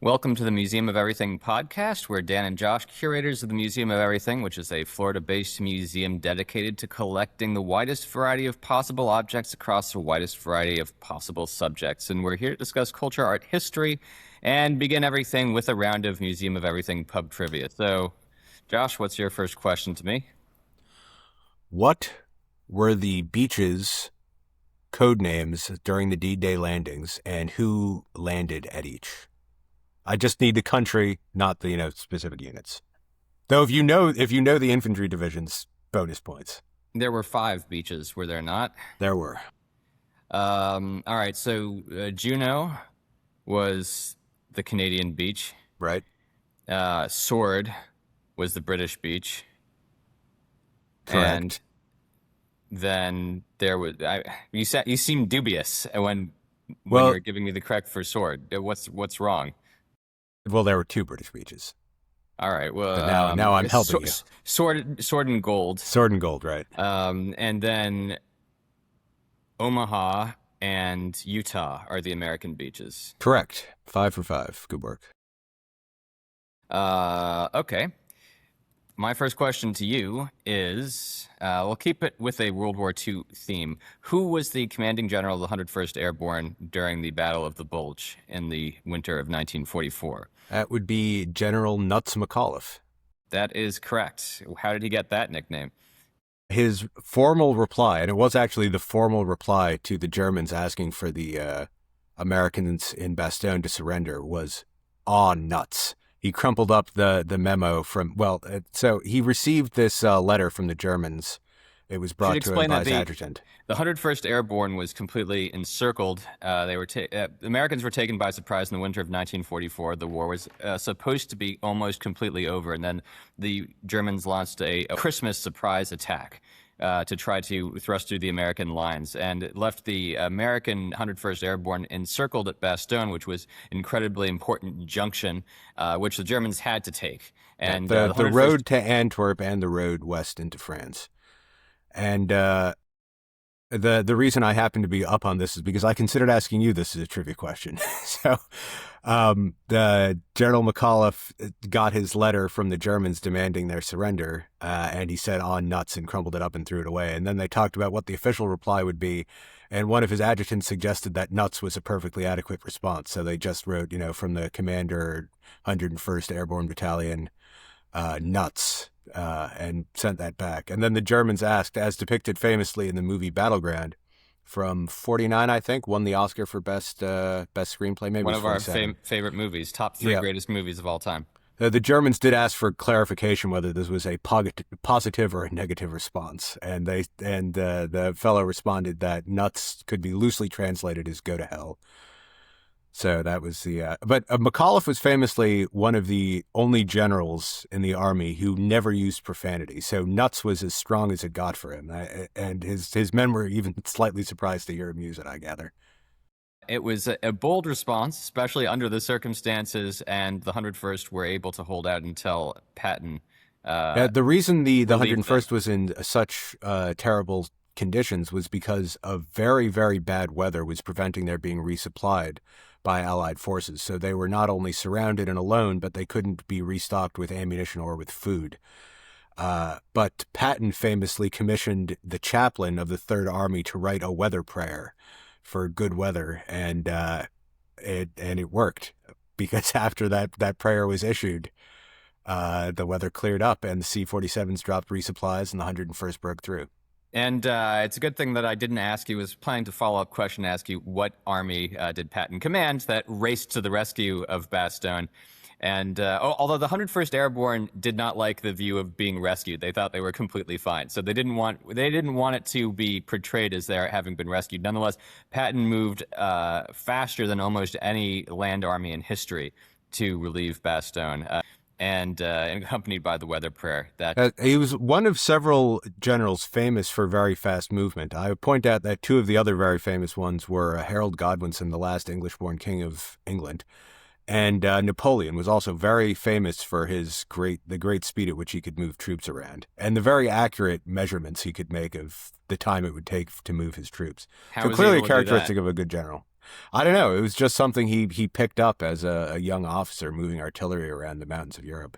Welcome to the Museum of Everything podcast. We're Dan and Josh, curators of the Museum of Everything, which is a Florida-based museum dedicated to collecting the widest variety of possible objects across the widest variety of possible subjects. And we're here to discuss culture, art, history, and begin everything with a round of Museum of Everything pub trivia. So, Josh, what's your first question to me? What were the beaches' code names during the D-Day landings, and who landed at each? I just need the country, not the specific units. Though if you know the infantry divisions, bonus points. There were 5 beaches, were there not? There were. All right, so Juneau was the Canadian beach. Right. Sword was the British beach. Correct. And then there was you seemed dubious when you were giving me the correct for sword. What's wrong? Well, there were 2 British beaches. All right. Well, but now I'm helping you. Sword and gold. Sword and gold, right? And then Omaha and Utah are the American beaches. Correct. 5 for 5. Good work. Okay. My first question to you is, we'll keep it with a World War II theme. Who was the commanding general of the 101st Airborne during the Battle of the Bulge in the winter of 1944? That would be General Nuts McAuliffe. That is correct. How did he get that nickname? His formal reply, and it was actually the formal reply to the Germans asking for the Americans in Bastogne to surrender, was "Aw, nuts." He crumpled up the memo so he received this letter from the Germans. It was brought to him by his adjutant. The 101st Airborne was completely encircled. The Americans were taken by surprise in the winter of 1944. The war was supposed to be almost completely over, and then the Germans launched a Christmas surprise attack to try to thrust through the American lines, and it left the American 101st Airborne encircled at Bastogne, which was an incredibly important junction, which the Germans had to take. And the road to Antwerp and the road west into France. And the reason I happen to be up on this is because I considered asking you this as a trivia question. So the General McAuliffe got his letter from the Germans demanding their surrender, and he said "on nuts" and crumpled it up and threw it away. And then they talked about what the official reply would be, and one of his adjutants suggested that nuts was a perfectly adequate response. So they just wrote, from the commander, 101st Airborne Battalion, nuts, and sent that back. And then the Germans asked, as depicted famously in the movie Battleground from 49, I think, won the Oscar for best screenplay. Maybe one of our favorite movies, top 3 greatest movies of all time. The Germans did ask for clarification whether this was a positive or a negative response, and the fellow responded that nuts could be loosely translated as "go to hell." So that was but McAuliffe was famously one of the only generals in the army who never used profanity. So nuts was as strong as it got for him. And his men were even slightly surprised to hear him use it, I gather. It was a bold response, especially under the circumstances, and the 101st were able to hold out until Patton. The reason the 101st was in such terrible conditions was because of very, very bad weather was preventing their being resupplied by Allied forces. So they were not only surrounded and alone, but they couldn't be restocked with ammunition or with food. But Patton famously commissioned the chaplain of the Third Army to write a weather prayer for good weather, and it worked, because after that prayer was issued, the weather cleared up and the C-47s dropped resupplies and the 101st broke through. And it's a good thing that I didn't ask you. I was planning to follow-up question to ask you what army did Patton command that raced to the rescue of Bastogne. And although the 101st Airborne did not like the view of being rescued, they thought they were completely fine. So they didn't want it to be portrayed as they're having been rescued. Nonetheless, Patton moved faster than almost any land army in history to relieve Bastogne. And accompanied by the weather prayer. He was one of several generals famous for very fast movement. I would point out that 2 of the other very famous ones were Harold Godwinson, the last English-born king of England, and Napoleon was also very famous for the great speed at which he could move troops around, and the very accurate measurements he could make of the time it would take to move his troops. So clearly a characteristic of a good general. I don't know. It was just something he picked up as a young officer moving artillery around the mountains of Europe.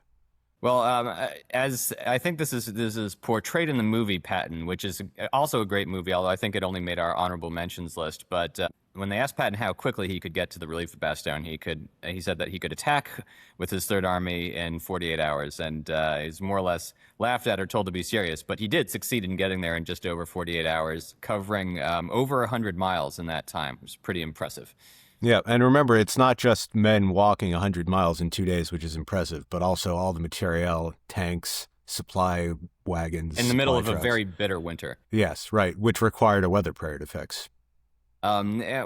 Well, as I think this is portrayed in the movie Patton, which is also a great movie, although I think it only made our honorable mentions list. But when they asked Patton how quickly he could get to the relief of Bastogne, he said that he could attack with his Third Army in 48 hours, and he's more or less laughed at or told to be serious. But he did succeed in getting there in just over 48 hours, covering over 100 miles in that time. It was pretty impressive. Yeah, and remember, it's not just men walking 100 miles in 2 days, which is impressive, but also all the materiel, tanks, supply wagons. In the middle of supply a trucks. very bitter winter. Yes, right, which required a weather prayer to fix.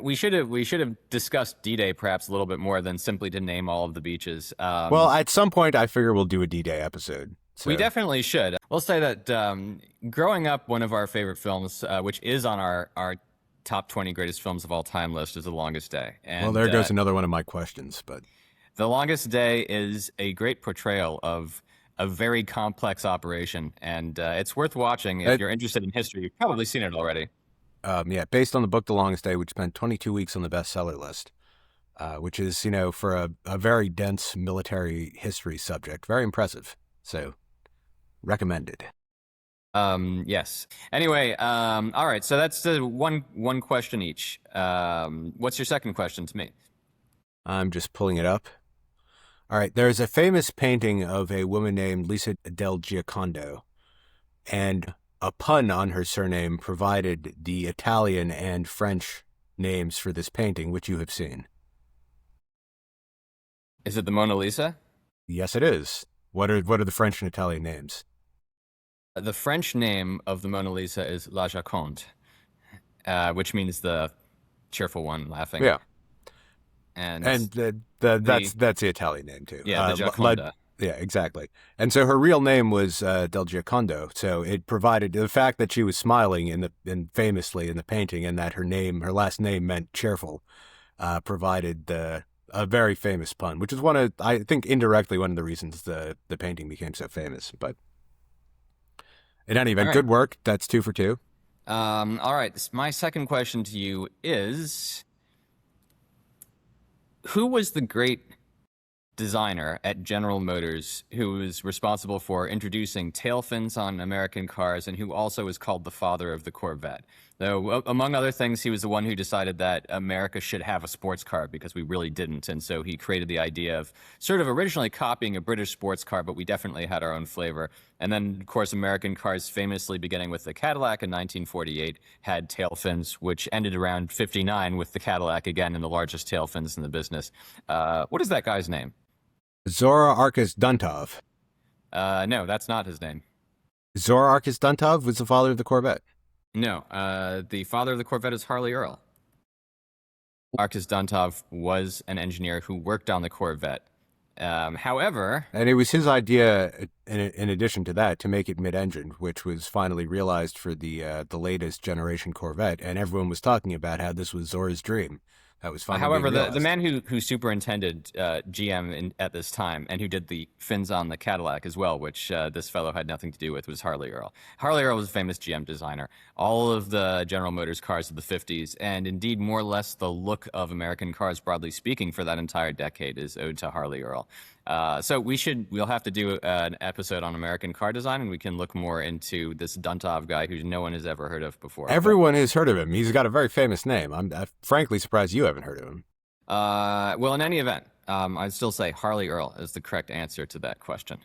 We should have discussed D-Day perhaps a little bit more than simply to name all of the beaches. Well, at some point, I figure we'll do a D-Day episode. So. We definitely should. We'll say that growing up, one of our favorite films, which is on our top 20 greatest films of all time list, is The Longest Day. And, well, there goes another one of my questions. But The Longest Day is a great portrayal of a very complex operation, and it's worth watching if you're interested in history. You've probably seen it already. Yeah, based on the book The Longest Day, which spent 22 weeks on the bestseller list, which is, for a very dense military history subject, very impressive. So, recommended. Yes. Anyway, all right. So that's one question each. What's your second question to me? I'm just pulling it up. All right. There's a famous painting of a woman named Lisa del Giocondo, and a pun on her surname provided the Italian and French names for this painting, which you have seen. Is it the Mona Lisa? Yes, it is. What are the French and Italian names? The French name of the Mona Lisa is La Joconde, which means the cheerful one laughing. Yeah. And that's the Italian name too. Yeah, the Gioconda. Yeah, exactly. And so her real name was Del Giocondo. So it provided the fact that she was smiling famously in the painting, and that her last name meant cheerful, provided a very famous pun, which is I think indirectly one of the reasons the painting became so famous. But in any event, good work. That's 2 for 2. All right. My second question to you is, who was the great designer at General Motors who was responsible for introducing tail fins on American cars, and who also is called the father of the Corvette? Though, among other things, he was the one who decided that America should have a sports car because we really didn't. And so he created the idea of sort of originally copying a British sports car, but we definitely had our own flavor. And then, of course, American cars, famously beginning with the Cadillac in 1948, had tail fins, which ended around 59 with the Cadillac again in the largest tail fins in the business. What is that guy's name? Zora Arkus Duntov. No, that's not his name. Zora Arkus Duntov was the father of the Corvette. No, the father of the Corvette is Harley Earl. Arkus Duntov was an engineer who worked on the Corvette. However... And it was his idea, in addition to that, to make it mid-engine, which was finally realized for the latest generation Corvette, and everyone was talking about how this was Zora's dream. That was finally However, being the man who superintended GM at this time, and who did the fins on the Cadillac as well, which this fellow had nothing to do with, was Harley Earl. Harley Earl was a famous GM designer. All of the General Motors cars of the 50s, and indeed more or less the look of American cars, broadly speaking, for that entire decade is owed to Harley Earl. So we'll have to do an episode on American car design, and we can look more into this Duntov guy who no one has ever heard of before. Everyone has heard of him. He's got a very famous name. I'm frankly surprised you haven't heard of him. Well, in any event, I'd still say Harley Earl is the correct answer to that question.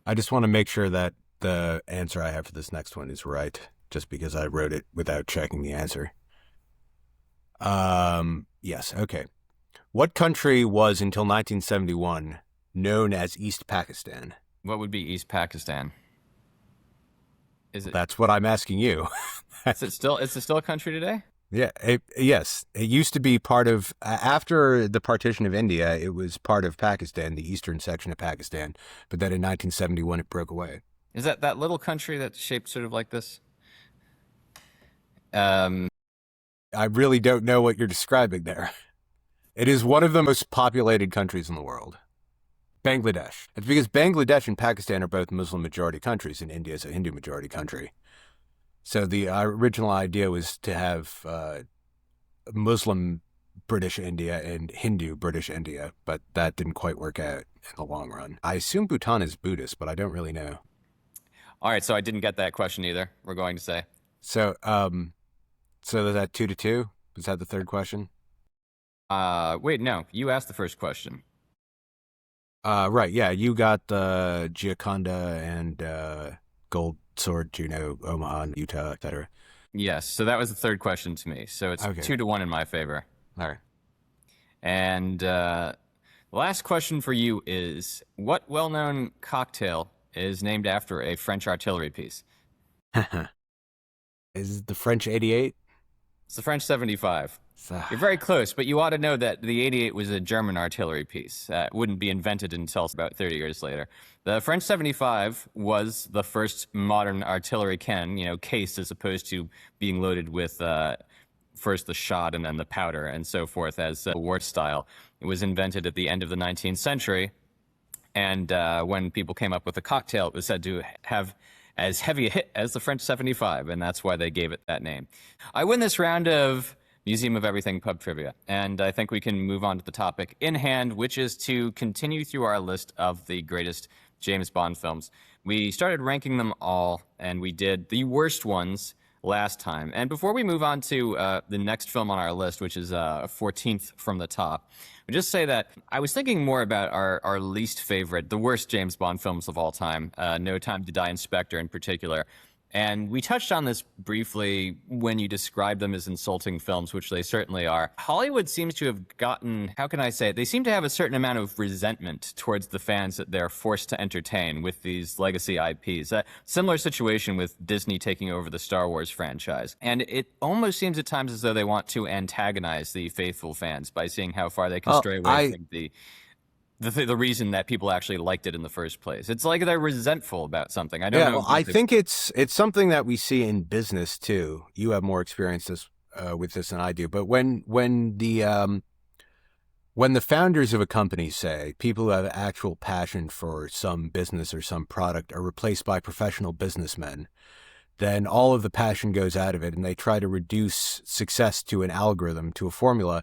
I just want to make sure that the answer I have for this next one is right, just because I wrote it without checking the answer. Yes, okay. What country was, until 1971, known as East Pakistan? What would be East Pakistan? Is it? That's what I'm asking you. Is it still a country today? Yeah. Yes. It used to be part of, after the partition of India, it was part of Pakistan, the eastern section of Pakistan. But then in 1971, it broke away. Is that little country that's shaped sort of like this? I really don't know what you're describing there. It is one of the most populated countries in the world. Bangladesh. It's because Bangladesh and Pakistan are both Muslim majority countries, and India is a Hindu majority country. So the original idea was to have Muslim British India and Hindu British India, but that didn't quite work out in the long run. I assume Bhutan is Buddhist, but I don't really know. All right, so I didn't get that question either. We're going to say. So, so is that 2-2? Was that the third question? Wait, no. You asked the first question. Right, yeah, you got Gioconda and Gold Sword, Juno, Omaha, Utah, etc. Yes, so that was the third question to me. So it's Okay. 2-1 in my favor. All right. And the last question for you is, what well-known cocktail is named after a French artillery piece? Is it the French 88? It's the French 75. You're very close, but you ought to know that the 88 was a German artillery piece. It wouldn't be invented until about 30 years later. The French 75 was the first modern artillery cannon, case as opposed to being loaded with first the shot and then the powder and so forth as war style. It was invented at the end of the 19th century, and when people came up with the cocktail, it was said to have as heavy a hit as the French 75, and that's why they gave it that name. I win this round of Museum of Everything pub trivia, and I think we can move on to the topic in hand, which is to continue through our list of the greatest James Bond films. We started ranking them all, and we did the worst ones last time. And before we move on to the next film on our list, which is 14th from the top, I just say that I was thinking more about our least favorite, the worst James Bond films of all time, No Time to Die and Spectre in particular. And we touched on this briefly when you described them as insulting films, which they certainly are. Hollywood seems to have gotten, how can I say it? They seem to have a certain amount of resentment towards the fans that they're forced to entertain with these legacy IPs. A similar situation with Disney taking over the Star Wars franchise. And it almost seems at times as though they want to antagonize the faithful fans by seeing how far they can stray away from the reason that people actually liked it in the first place. It's like they're resentful about something. I don't know. Well, I think it's something that we see in business too. You have more experience with this than I do. But when the founders of a company say people who have actual passion for some business or some product are replaced by professional businessmen, then all of the passion goes out of it, and they try to reduce success to an algorithm, to a formula.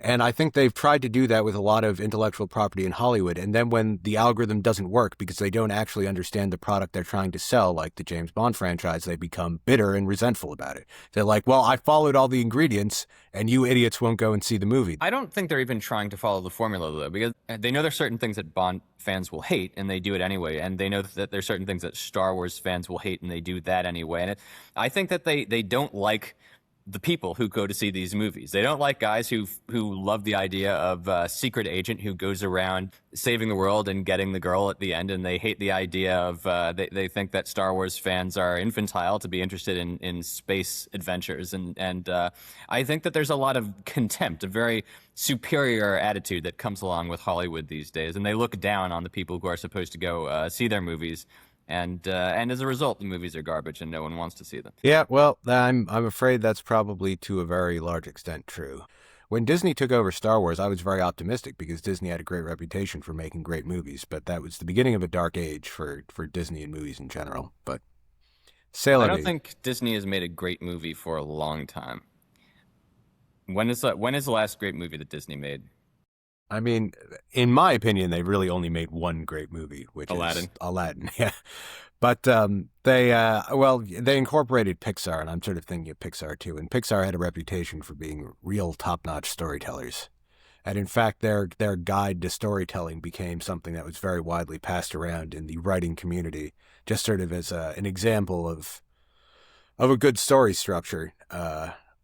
And I think they've tried to do that with a lot of intellectual property in Hollywood. And then when the algorithm doesn't work because they don't actually understand the product they're trying to sell, like the James Bond franchise, they become bitter and resentful about it. They're like, well, I followed all the ingredients and you idiots won't go and see the movie. I don't think they're even trying to follow the formula, though, because they know there's certain things that Bond fans will hate, and they do it anyway. And they know that there's certain things that Star Wars fans will hate, and they do that anyway. And I think that they don't like the people who go to see these movies. They don't like guys who love the idea of a secret agent who goes around saving the world and getting the girl at the end, and they hate the idea of they think that Star Wars fans are infantile to be interested in space adventures, and I think that there's a lot of contempt, a very superior attitude that comes along with Hollywood these days, and they look down on the people who are supposed to go see their movies. And as a result, the movies are garbage, and no one wants to see them. Yeah, well, I'm afraid that's probably to a very large extent true. When Disney took over Star Wars, I was very optimistic because Disney had a great reputation for making great movies, but that was the beginning of a dark age for Disney and movies in general. But I don't think Disney has made a great movie for a long time. When is the last great movie that Disney made? I mean, in my opinion, they really only made one great movie, which Aladdin. is Aladdin. Yeah, but they incorporated Pixar, and I'm sort of thinking of Pixar too. And Pixar had a reputation for being real top-notch storytellers, and in fact, their guide to storytelling became something that was very widely passed around in the writing community, just sort of as an example of a good story structure.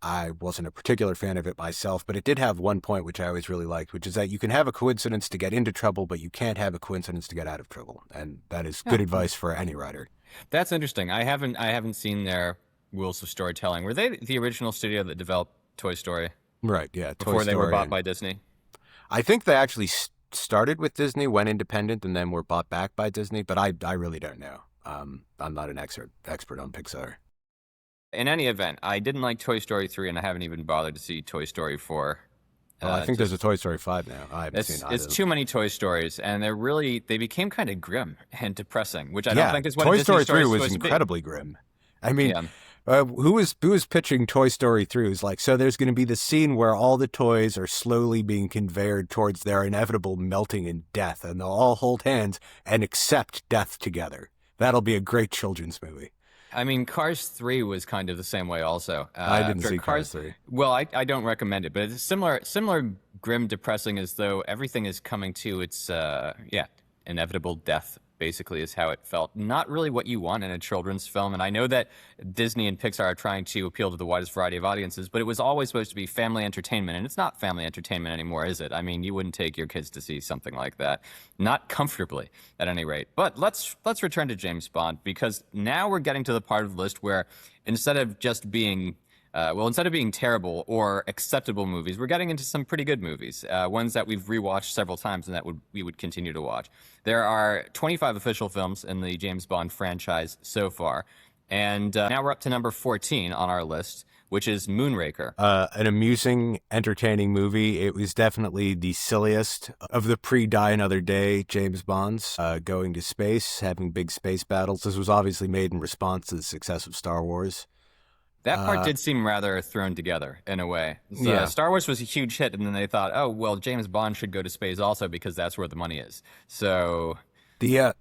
I wasn't a particular fan of it myself, but it did have one point which I always really liked, which is that you can have a coincidence to get into trouble, but you can't have a coincidence to get out of trouble. And that is good advice for any writer. That's interesting. I haven't seen their rules of storytelling. Were they the original studio that developed Toy Story? Right, yeah. Before they were bought by Disney? I think they actually started with Disney, went independent, and then were bought back by Disney, but I really don't know. I'm not an expert on Pixar. In any event, I didn't like Toy Story 3, and I haven't even bothered to see Toy Story 4. I think there's a Toy Story 5 now. I haven't seen either. It's too many Toy Stories, and they became kind of grim and depressing, which I don't think is what Toy a Disney Story story 3 is was supposed to be. incredibly grim. I mean, Who was pitching Toy Story 3? Is like, so there's going to be the scene where all the toys are slowly being conveyed towards their inevitable melting in death, and they'll all hold hands and accept death together. That'll be a great children's movie. I mean, Cars 3 was kind of the same way also. I didn't For see Cars 3. well, I don't recommend it, but it's similar grim, depressing as though everything is coming to its, yeah, inevitable death, basically, is how it felt. Not really what you want in a children's film. And I know that Disney and Pixar are trying to appeal to the widest variety of audiences, but it was always supposed to be family entertainment. And it's not family entertainment anymore, is it? I mean, you wouldn't take your kids to see something like that. Not comfortably, at any rate. But let's return to James Bond, because now we're getting to the part of the list where instead of just being instead of being terrible or acceptable movies, we're getting into some pretty good movies, ones that we've rewatched several times and that we would continue to watch. There are 25 official films in the James Bond franchise so far, and now we're up to number 14 on our list, which is Moonraker. An amusing, entertaining movie. It was definitely the silliest of the pre-Die Another Day James Bonds, going to space, having big space battles. This was obviously made in response to the success of Star Wars. That part did seem rather thrown together in a way. So, Yeah. Star Wars was a huge hit, and then they thought, oh, well, James Bond should go to space also because that's where the money is. So The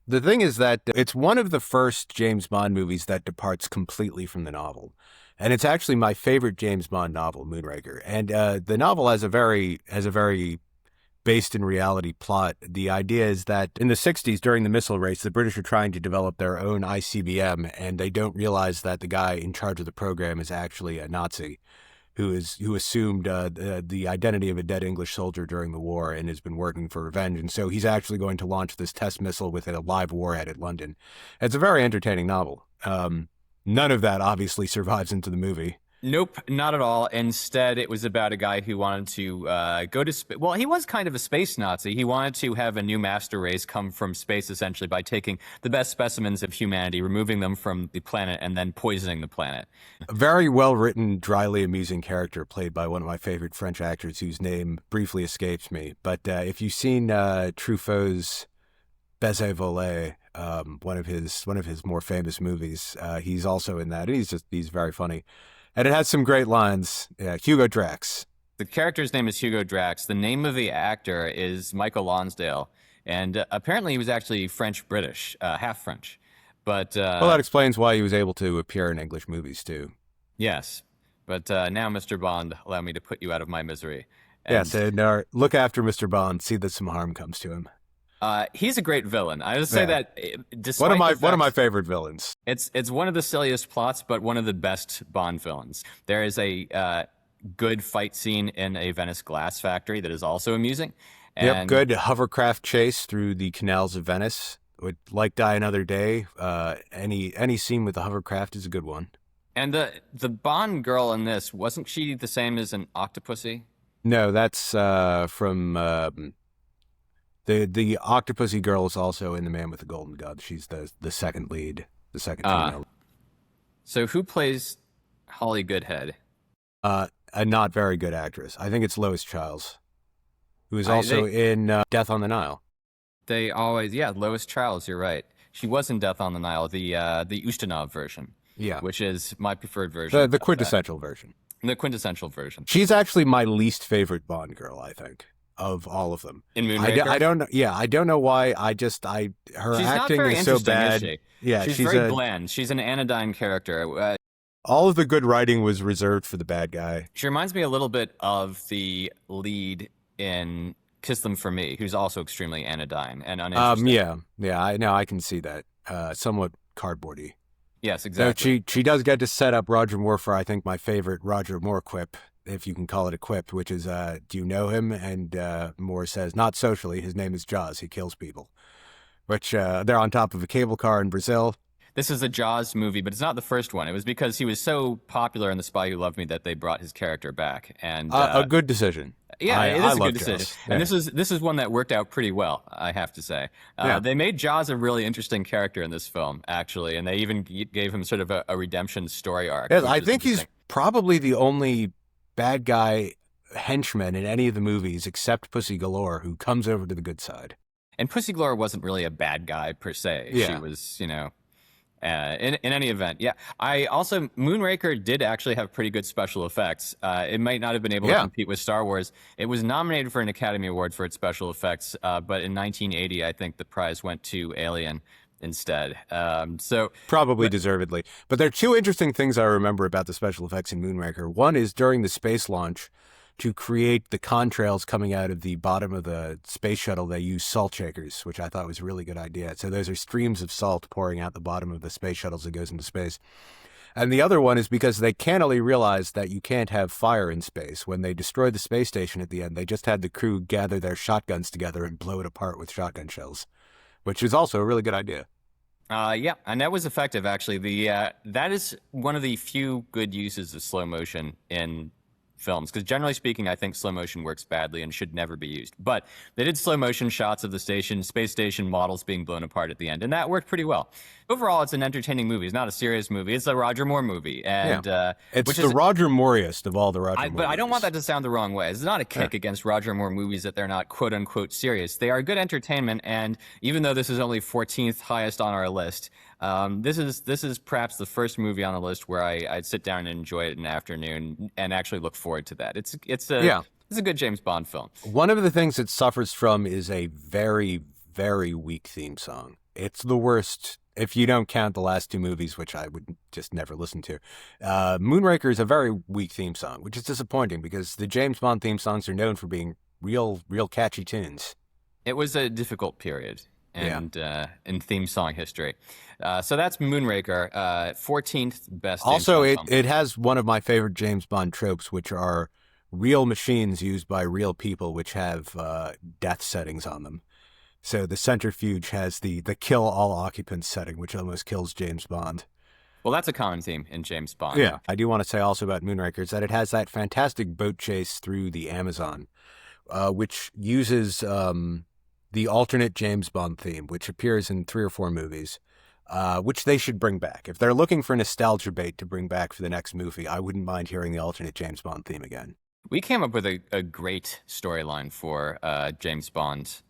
the thing is that it's one of the first James Bond movies that departs completely from the novel, and it's actually my favorite James Bond novel, Moonraker. And the novel has a very based in reality plot. The idea is that in the 60s, during the missile race, the British are trying to develop their own ICBM, and they don't realize that the guy in charge of the program is actually a Nazi who assumed the identity of a dead English soldier during the war and has been working for revenge. And so he's actually going to launch this test missile with a live warhead at London. It's a very entertaining novel. None of that obviously survives into the movie. nope, not at all. Instead, it was about a guy who wanted to go to space. Well, he was kind of a space Nazi. He wanted to have a new master race come from space, essentially, by taking the best specimens of humanity, removing them from the planet, and then poisoning the planet. A very well-written, dryly amusing character played by one of my favorite French actors whose name briefly escapes me. But if you've seen Truffaut's Baiser Volé, one of his more famous movies, he's also in that. And he's very funny. And it has some great lines. Yeah, Hugo Drax. The character's name is Hugo Drax. The name of the actor is Michael Lonsdale. And apparently he was actually French-British, half French. But Well, that explains why he was able to appear in English movies, too. yes. But now, Mr. Bond, allow me to put you out of my misery. And, Yes, and look after Mr. Bond. See that some harm comes to him. he's a great villain. I would say Yeah. that despite One of my favorite villains. It's one of the silliest plots, but one of the best Bond villains. There is a good fight scene in a Venice glass factory that is also amusing. Yep, And good hovercraft chase through the canals of Venice. Would like Die Another Day. Any scene with the hovercraft is a good one. And the Bond girl in this, wasn't she the same as an Octopussy? No, that's from the Octopussy girl is also in The Man with the Golden Gun. She's the second lead, the second female. So who plays Holly Goodhead? A not very good actress. I think it's Lois Chiles, who is also in Death on the Nile. They always, yeah, Lois Chiles, you're right. She was in Death on the Nile, the Ustinov version. Yeah, Which is my preferred version. the of that. quintessential version. The quintessential version. She's actually my least favorite Bond girl, I think, of all of them. In Moonraker? I don't know. Yeah, I don't know why. Her She's not acting very is so interesting, bad. is she? Yeah, she's very bland. She's an anodyne character. All of the good writing was reserved for the bad guy. She reminds me a little bit of the lead in Kiss Them For Me, who's also extremely anodyne and uninteresting. Yeah, I know. I can see that. Somewhat cardboardy. Yes, So exactly. she does get to set up Roger Moore for, I think, my favorite Roger Moore quip, if you can call it a quip, which is, do you know him? And Moore says, not socially. His name is Jaws. He kills people. Which they're on top of a cable car in Brazil. This is a Jaws movie, but it's not the first one. It was because he was so popular in The Spy Who Loved Me that they brought his character back. And A good decision. yeah, it is I a love good decision. Jaws. And Yeah. this is one that worked out pretty well, I have to say. Yeah. They made Jaws a really interesting character in this film, actually, and they even gave him sort of a redemption story arc. Yes, which I is think he's interesting. probably the only bad guy henchman in any of the movies except Pussy Galore who comes over to the good side. And Pussy Galore wasn't really a bad guy per se. Yeah. She was, you know, In any event, yeah. I also Moonraker did actually have pretty good special effects. It might not have been able to Yeah, compete with Star Wars. It was nominated for an Academy Award for its special effects, but in 1980, I think the prize went to Alien instead. probably deservedly. But there are two interesting things I remember about the special effects in Moonraker. One is during the space launch, to create the contrails coming out of the bottom of the space shuttle, they use salt shakers, which I thought was a really good idea. So those are streams of salt pouring out the bottom of the space shuttle as it goes into space. And the other one is because they cannily realized that you can't have fire in space. When they destroyed the space station at the end, they just had the crew gather their shotguns together and blow it apart with shotgun shells, which is also a really good idea. Yeah, and that was effective actually. The that is one of the few good uses of slow motion in films because generally speaking, I think slow motion works badly and should never be used. But they did slow motion shots of the space station models being blown apart at the end, and that worked pretty well. Overall, it's an entertaining movie. It's not a serious movie. It's a Roger Moore movie, and It's which the is Roger Mooriest of all the Roger Moore but I don't movies. want that to sound the wrong way. It's not a kick against Roger Moore movies that they're not quote unquote serious. They are good entertainment, and even though this is only 14th highest on our list, this is perhaps the first movie on the list where I'd sit down and enjoy it in an afternoon and actually look forward to that. It's a good James Bond film. One of the things it suffers from is a very, very weak theme song. It's the worst if you don't count the last two movies, which I would just never listen to. Moonraker is a very weak theme song, which is disappointing because the James Bond theme songs are known for being real catchy tunes. It was a difficult period and in theme song history. So that's Moonraker, 14th best. Also, James Bond film. it has one of my favorite James Bond tropes, which are real machines used by real people, which have death settings on them. So the centrifuge has the kill all occupants setting, which almost kills James Bond. Well, that's a common theme in James Bond. Yeah. I do want to say also about Moonraker is that it has that fantastic boat chase through the Amazon, which uses the alternate James Bond theme, which appears in 3 or 4 movies, which they should bring back. If they're looking for nostalgia bait to bring back for the next movie, I wouldn't mind hearing the alternate James Bond theme again. We came up with a great storyline for James Bond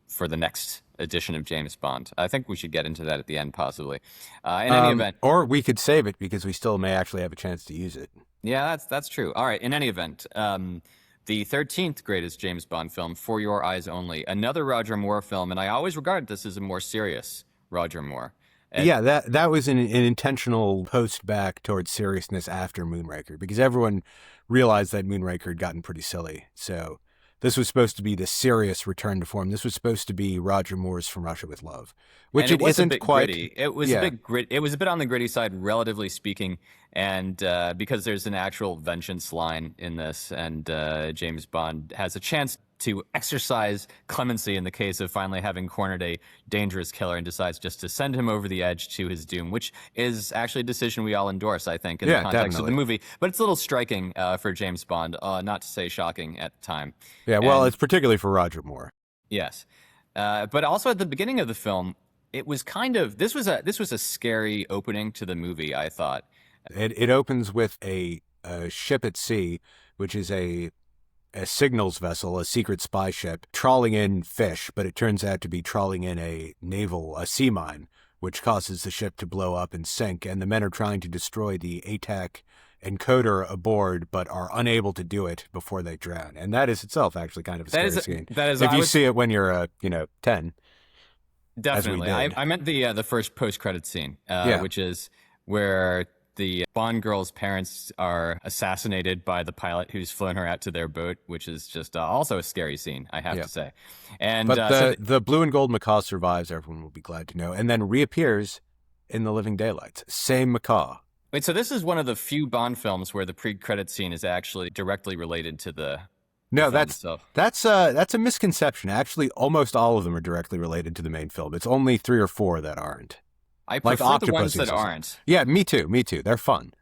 for the next edition of James Bond. I think we should get into that at the end, possibly. In any event, Or we could save it because we still may actually have a chance to use it. yeah, that's true. All right. In any event, the 13th greatest James Bond film, For Your Eyes Only, another Roger Moore film, and I always regarded this as a more serious Roger Moore. Yeah, that was an intentional post back towards seriousness after Moonraker because everyone realized that Moonraker had gotten pretty silly. So this was supposed to be the serious return to form. This was supposed to be Roger Moore's From Russia with Love, which And it was isn't a bit quite. gritty. It was a bit grit. It was a bit on the gritty side, relatively speaking, and because there's an actual vengeance line in this, and James Bond has a chance to exercise clemency in the case of finally having cornered a dangerous killer and decides just to send him over the edge to his doom, which is actually a decision we all endorse, I think, in the context of the movie. But it's a little striking for James Bond, not to say shocking at the time. Yeah, well, it's particularly for Roger Moore. Yes, but also at the beginning of the film, it was kind of this was a scary opening to the movie. I thought It opens with a ship at sea, which is a signals vessel, a secret spy ship, trawling in fish, but it turns out to be trawling in a sea mine, which causes the ship to blow up and sink. And the men are trying to destroy the ATAC encoder aboard, but are unable to do it before they drown. And that is itself actually kind of a scary scene. That is if you see it when you're 10. Definitely. I meant the first post-credit scene, which is where the Bond girl's parents are assassinated by the pilot who's flown her out to their boat, which is just also a scary scene, I have to say. And but the blue and gold macaw survives, everyone will be glad to know, and then reappears in the living daylights. Same macaw. Wait, so this is one of the few Bond films where the pre-credit scene is actually directly related to the No, film that's a misconception. Actually, almost all of them are directly related to the main film. It's only 3 or 4 that aren't. I prefer like the ones that Octopussy. aren't. Yeah, me too. They're fun.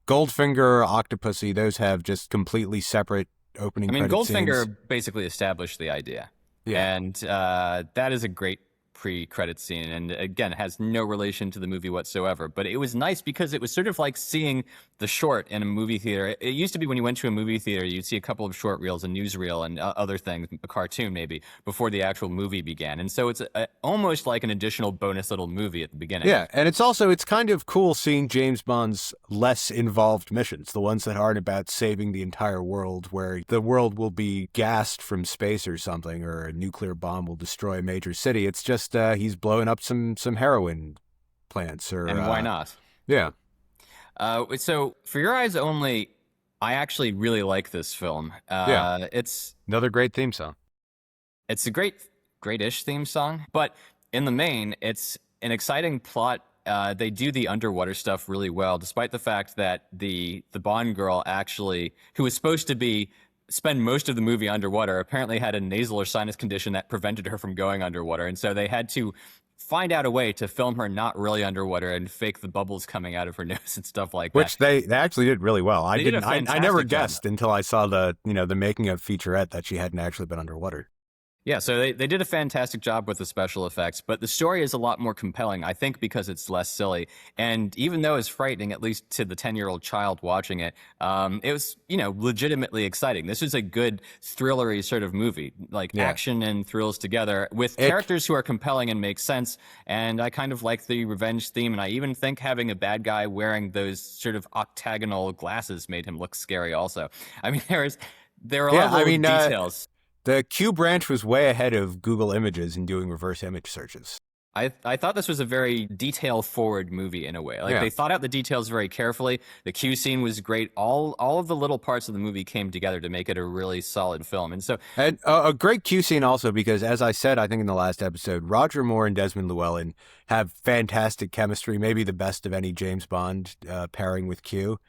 Goldfinger, Octopussy, those have just completely separate opening credit Goldfinger scenes. basically established the idea. Yeah. And that is a great pre-credit scene, and again, it has no relation to the movie whatsoever. But it was nice because it was sort of like seeing the short in a movie theater. It used to be when you went to a movie theater, you'd see a couple of short reels, a newsreel, and other things, a cartoon maybe, before the actual movie began. And so it's almost like an additional bonus little movie at the beginning. Yeah, and it's kind of cool seeing James Bond's less involved missions, the ones that aren't about saving the entire world, where the world will be gassed from space or something, or a nuclear bomb will destroy a major city. It's just he's blowing up some heroin plants, or And why not? Yeah. So For Your Eyes Only, I actually really like this film. Yeah. It's Another great theme song. It's a great-ish theme song, but in the main, it's an exciting plot. They do the underwater stuff really well, despite the fact that the Bond girl actually, who was supposed to spend most of the movie underwater, apparently had a nasal or sinus condition that prevented her from going underwater, and so they had to find out a way to film her not really underwater and fake the bubbles coming out of her nose and stuff like that. Which they actually did really well. I never fantastic guessed job. until I saw the making of featurette that she hadn't actually been underwater. Yeah, so they did a fantastic job with the special effects, but the story is a lot more compelling, I think, because it's less silly. And even though it's frightening, at least to the 10-year-old child watching it, it was, legitimately exciting. This is a good thrillery sort of movie, like action and thrills together with characters who are compelling and make sense. And I kind of like the revenge theme, and I even think having a bad guy wearing those sort of octagonal glasses made him look scary also. I mean, there are a lot of little details. The Q branch was way ahead of Google Images in doing reverse image searches. I thought this was a very detail-forward movie in a way. Like, they thought out the details very carefully. The Q scene was great. All of the little parts of the movie came together to make it a really solid film. And a great Q scene also because, as I said, I think in the last episode, Roger Moore and Desmond Llewellyn have fantastic chemistry, maybe the best of any James Bond pairing with Q.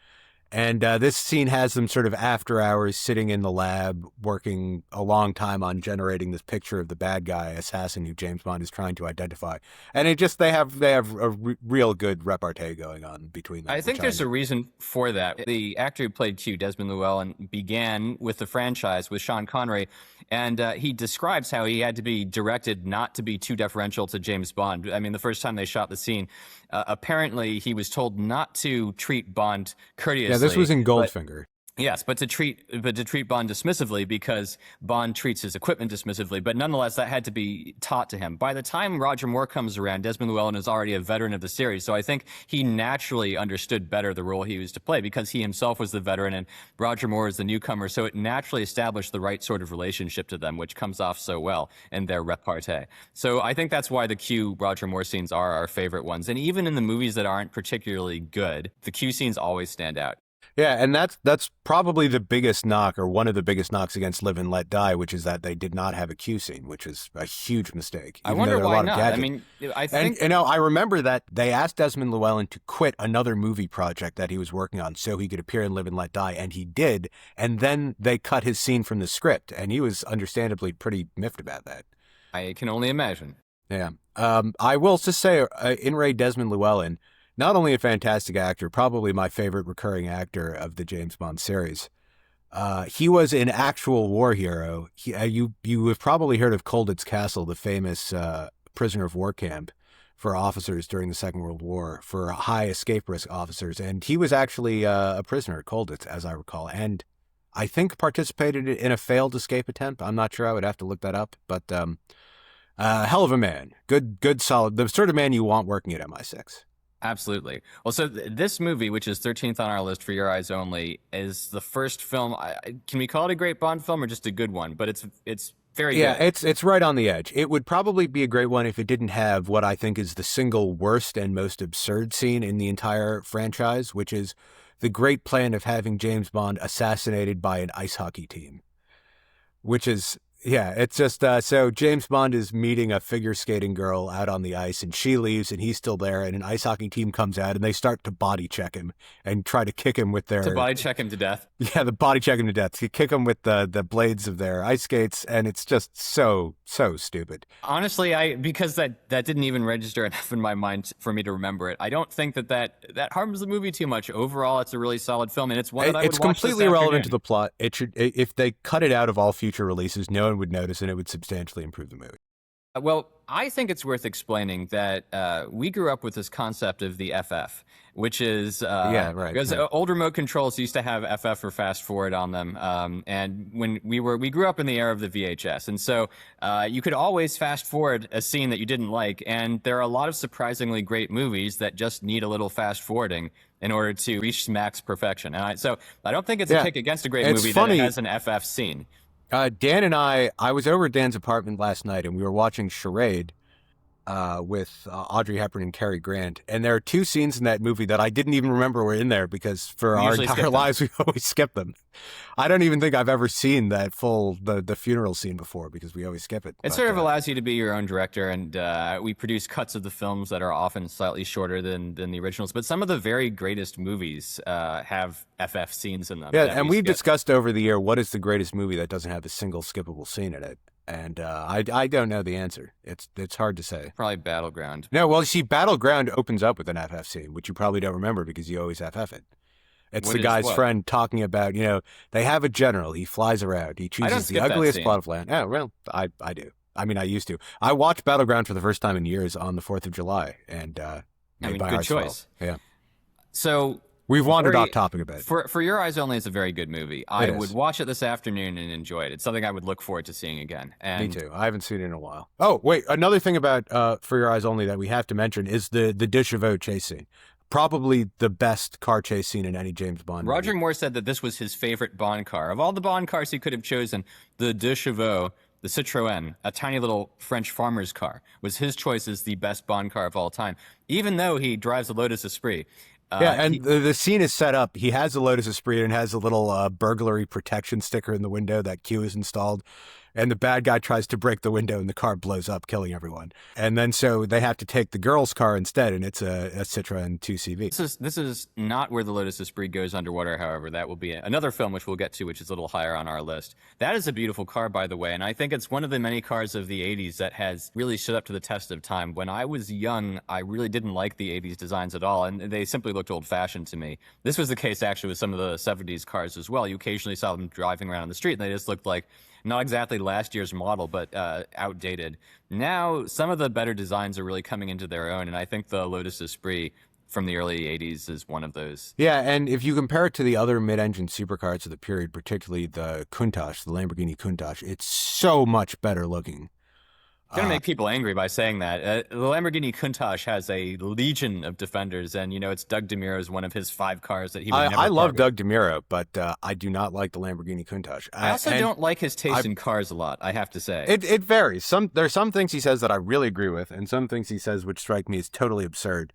And this scene has them sort of after hours sitting in the lab, working a long time on generating this picture of the bad guy assassin who James Bond is trying to identify. And they have a real good repartee going on between them. I think there's a reason for that. The actor who played Q, Desmond Llewellyn, began with the franchise with Sean Connery, and he describes how he had to be directed not to be too deferential to James Bond. I mean, the first time they shot the scene, apparently he was told not to treat Bond courteously. Yeah, this was in Goldfinger. Yes, but to treat Bond dismissively because Bond treats his equipment dismissively. But nonetheless, that had to be taught to him. By the time Roger Moore comes around, Desmond Llewellyn is already a veteran of the series. So I think he naturally understood better the role he was to play because he himself was the veteran and Roger Moore is the newcomer. So it naturally established the right sort of relationship to them, which comes off so well in their repartee. So I think that's why the Q Roger Moore scenes are our favorite ones. And even in the movies that aren't particularly good, the Q scenes always stand out. Yeah, and that's probably the biggest knock, or one of the biggest knocks against Live and Let Die, which is that they did not have a Q scene, which is a huge mistake. I wonder why not. I mean, I think... And, I remember that they asked Desmond Llewellyn to quit another movie project that he was working on so he could appear in Live and Let Die, and he did, and then they cut his scene from the script, and he was understandably pretty miffed about that. I can only imagine. Yeah. I will just say, in Ray Desmond Llewellyn, not only a fantastic actor, probably my favorite recurring actor of the James Bond series. He was an actual war hero. You have probably heard of Colditz Castle, the famous prisoner of war camp for officers during the Second World War, for high escape risk officers. And he was actually a prisoner at Colditz, as I recall, and I think participated in a failed escape attempt. I'm not sure. I would have to look that up. But hell of a man. Good, solid. The sort of man you want working at MI6. Absolutely. Well, so this movie, which is 13th on our list for Your Eyes Only, is the first film. Can we call it a great Bond film or just a good one? But it's very good. Yeah, it's right on the edge. It would probably be a great one if it didn't have what I think is the single worst and most absurd scene in the entire franchise, which is the great plan of having James Bond assassinated by an ice hockey team. Which is... Yeah, it's just, so James Bond is meeting a figure skating girl out on the ice, and she leaves, and he's still there, and an ice hockey team comes out, and they start to body check him and try to kick him with their... To body check him to death? Yeah, the body check him to death. To kick him with the blades of their ice skates, and it's just so stupid. Honestly, because that didn't even register enough in my mind for me to remember it, I don't think that harms the movie too much. Overall, it's a really solid film, and it's one that I would watch this afternoon. It's completely irrelevant to the plot. It should, if they cut it out of all future releases, no one would notice, and it would substantially improve the movie. Well, I think it's worth explaining that we grew up with this concept of the FF, which is Yeah, right. because Yeah. old remote controls used to have FF or fast forward on them, and when we grew up in the era of the VHS, and so you could always fast forward a scene that you didn't like, and there are a lot of surprisingly great movies that just need a little fast forwarding in order to reach max perfection. So I don't think it's a Yeah. kick against a great It's movie that it funny. has an FF scene. Dan and I was over at Dan's apartment last night and we were watching Charade with Audrey Hepburn and Cary Grant. And there are two scenes in that movie that I didn't even remember were in there because for We our usually skip entire them. lives, we always skip them. I don't even think I've ever seen that the funeral scene before because we always skip it. It sort of allows you to be your own director, and we produce cuts of the films that are often slightly shorter than the originals. But some of the very greatest movies have FF scenes in them. Yeah, that and we we've skip. discussed over the year what is the greatest movie that doesn't have a single skippable scene in it. And I don't know the answer. It's hard to say. Probably Battleground. No, well, see, Battleground opens up with an FF scene, which you probably don't remember because you always FF it. It's What the is guy's what? friend talking about, they have a general. He flies around. He I don't chooses the skip that ugliest scene. plot of land. Oh, well, I do. I mean, I used to. I watched Battleground for the first time in years on the 4th of July, and made my good heart swell. choice. Yeah. So We've wandered very- off topic a bit. For Your Eyes Only is a very good movie. I It would is. watch it this afternoon and enjoy it. It's something I would look forward to seeing again. And Me too. I haven't seen it in a while. Oh, wait. Another thing about For Your Eyes Only that we have to mention is the de Chauveau chase scene. Probably the best car chase scene in any James Bond movie. Roger Moore said that this was his favorite Bond car. Of all the Bond cars he could have chosen, the de Chauveau, the Citroën, a tiny little French farmer's car, was his choice as the best Bond car of all time, even though he drives a Lotus Esprit. Yeah, and the scene is set up. He has a Lotus Esprit and has a little burglary protection sticker in the window that Q is installed. And the bad guy tries to break the window and the car blows up, killing everyone. And then so they have to take the girl's car instead, and it's a Citroën 2CV. This is not where the Lotus Esprit goes underwater, however. That will be another film which we'll get to, which is a little higher on our list. That is a beautiful car, by the way, and I think it's one of the many cars of the 80s that has really stood up to the test of time. When I was young, I really didn't like the 80s designs at all, and they simply looked old-fashioned to me. This was the case, actually, with some of the 70s cars as well. You occasionally saw them driving around the street, and they just looked like not exactly last year's model, but outdated. Now, some of the better designs are really coming into their own, and I think the Lotus Esprit from the early 80s is one of those. Yeah, and if you compare it to the other mid-engine supercars of the period, particularly the Countach, the Lamborghini Countach, it's so much better looking. I'm going to make people angry by saying that. The Lamborghini Countach has a legion of defenders, and, it's Doug DeMuro is one of his 5 cars that he would never I love target. Doug DeMuro, but I do not like the Lamborghini Countach. I also and don't like his taste in cars a lot, I have to say. It varies. There's some things he says that I really agree with, and some things he says which strike me as totally absurd.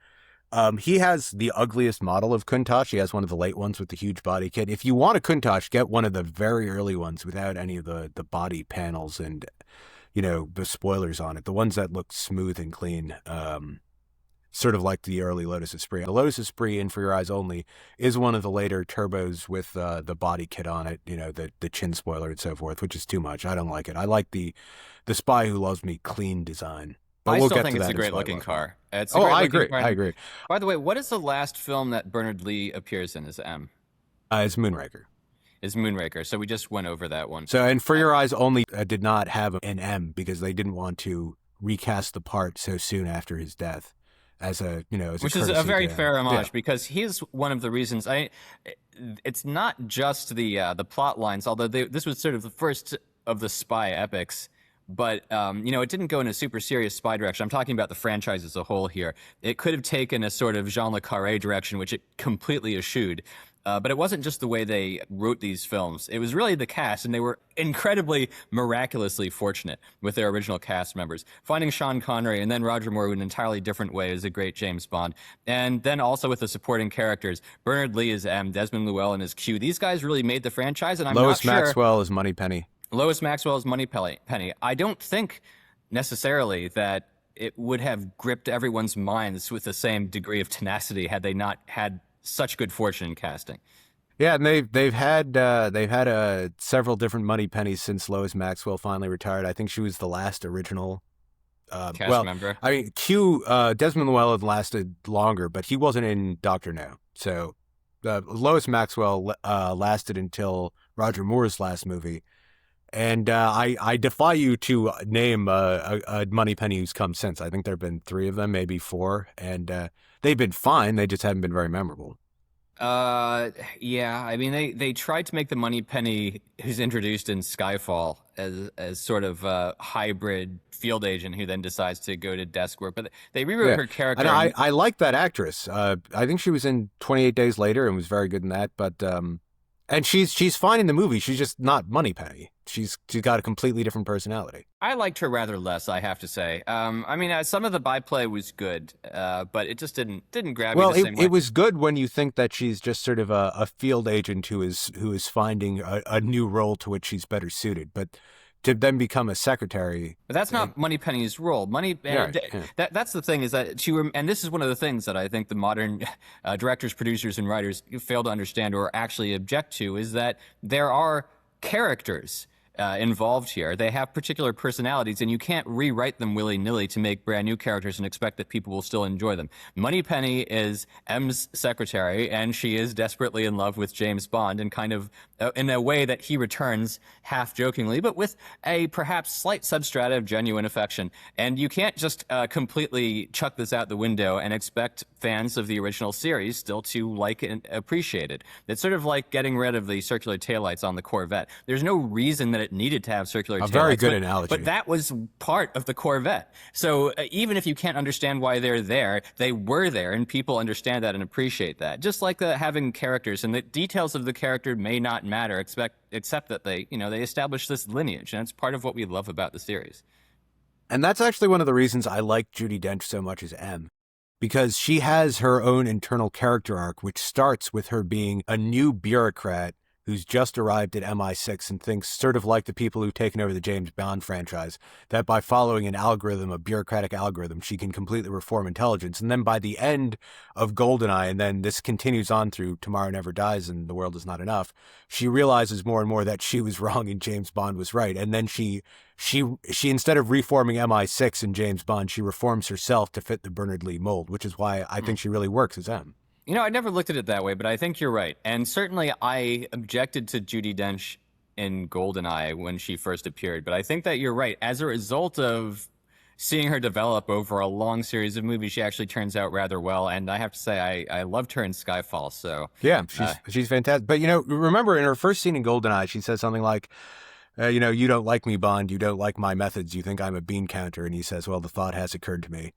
He has the ugliest model of Countach. He has one of the late ones with the huge body kit. If you want a Countach, get one of the very early ones without any of the body panels and the spoilers on it. The ones that look smooth and clean, sort of like the early Lotus Esprit. The Lotus Esprit in For Your Eyes Only is one of the later turbos with the body kit on it, the chin spoiler and so forth, which is too much. I don't like it. I like the Spy Who Loves Me clean design. But I we'll still get think to it's that a in great Spy Who looking Loves Me. car. It's a Oh, great I looking agree. car. I agree. By the way, what is the last film that Bernard Lee appears in as M? It's Moonraker. Is Moonraker. So we just went over that one. So, and For Your Eyes Only did not have an M because they didn't want to recast the part so soon after his death as a, as Which a is a courtesy very to him. fair homage Yeah. because he's one of the reasons. It's not just the plot lines, although this was sort of the first of the spy epics. But it didn't go in a super serious spy direction. I'm talking about the franchise as a whole here. It could have taken a sort of Jean le Carré direction, which it completely eschewed. But it wasn't just the way they wrote these films. It was really the cast, and they were incredibly, miraculously fortunate with their original cast members. Finding Sean Connery and then Roger Moore in an entirely different way is a great James Bond. And then also with the supporting characters, Bernard Lee as M, Desmond Llewellyn as Q. These guys really made the franchise, and I'm Lois not sure... Maxwell is Moneypenny. Lois Maxwell is Moneypenny. I don't think necessarily that it would have gripped everyone's minds with the same degree of tenacity had they not had such good fortune in casting. Yeah, and they've had several different Moneypennies since Lois Maxwell finally retired. I think she was the last original Cast member. I mean, Desmond Llewellyn lasted longer, but he wasn't in Doctor No. So Lois Maxwell lasted until Roger Moore's last movie. And I defy you to name a Moneypenny who's come since. I think there have been three of them, maybe four, and they've been fine. They just haven't been very memorable. Uh, yeah. I mean, they tried to make the Moneypenny who's introduced in Skyfall as sort of a hybrid field agent who then decides to go to desk work, but they rewrote Yeah, her and character. I like that actress. I think she was in 28 Days Later and was very good in that. But and she's fine in the movie. She's just not Moneypenny. She's got a completely different personality. I liked her rather less, I have to say. I mean, some of the byplay was good, but it just didn't grab me Well, the same way. it was good when you think that she's just sort of a field agent who is finding a new role to which she's better suited. But to then become a secretary, But that's not Moneypenny's role. yeah, yeah. That's the thing is that and this is one of the things that I think the modern directors, producers, and writers fail to understand or actually object to is that there are characters involved here. They have particular personalities, and you can't rewrite them willy-nilly to make brand new characters and expect that people will still enjoy them. Moneypenny is M's secretary, and she is desperately in love with James Bond, and kind of in a way that he returns half jokingly, but with a perhaps slight substrata of genuine affection. And you can't just completely chuck this out the window and expect fans of the original series still to like and appreciate it. It's sort of like getting rid of the circular taillights on the Corvette. There's no reason that it needed to have circular taillights. Very good analogy. But that was part of the Corvette. So even if you can't understand why they're there, they were there, and people understand that and appreciate that. Just like having characters, and the details of the character may not matter, except that they establish this lineage, and it's part of what we love about the series. And that's actually one of the reasons I like Judi Dench so much as M, because she has her own internal character arc, which starts with her being a new bureaucrat who's just arrived at MI6 and thinks, sort of like the people who've taken over the James Bond franchise, that by following an algorithm, a bureaucratic algorithm, she can completely reform intelligence. And then by the end of GoldenEye, and then this continues on through Tomorrow Never Dies and The World Is Not Enough, she realizes more and more that she was wrong and James Bond was right. And then she instead of reforming MI6 and James Bond, she reforms herself to fit the Bernard Lee mold, which is why I think she really works as M. I never looked at it that way, but I think you're right. And certainly I objected to Judi Dench in GoldenEye when she first appeared, but I think that you're right. As a result of seeing her develop over a long series of movies, she actually turns out rather well. And I have to say, I loved her in Skyfall. So yeah, she's fantastic. But, remember in her first scene in GoldenEye, she says something like, you don't like me, Bond. You don't like my methods. You think I'm a bean counter. And he says, well, the thought has occurred to me.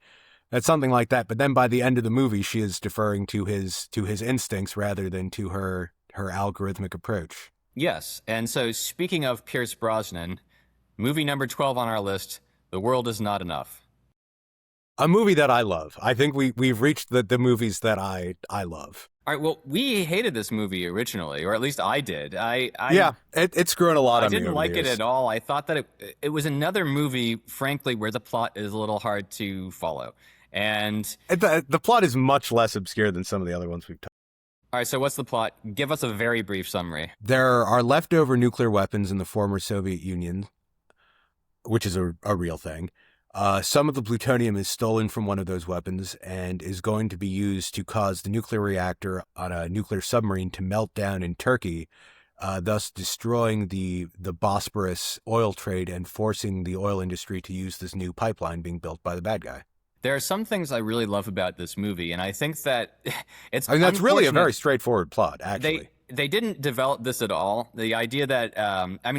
That's something like that. But then by the end of the movie, she is deferring to his instincts rather than to her algorithmic approach. Yes. And so speaking of Pierce Brosnan, movie number 12 on our list, The World Is Not Enough. A movie that I love. I think we've reached the movies that I love. All right. Well, we hated this movie originally, or at least I did. It's grown a lot on me. I didn't like it at all. I thought that it was another movie, frankly, where the plot is a little hard to follow. And the plot is much less obscure than some of the other ones we've talked. All right, so what's the plot? Give us a very brief summary. There are leftover nuclear weapons in the former Soviet Union, which is a real thing. Some of the plutonium is stolen from one of those weapons and is going to be used to cause the nuclear reactor on a nuclear submarine to melt down in Turkey, thus destroying the Bosporus oil trade and forcing the oil industry to use this new pipeline being built by the bad guy. There are some things I really love about this movie, and I think that it's that's really a very straightforward plot, actually. They didn't develop this at all. The idea that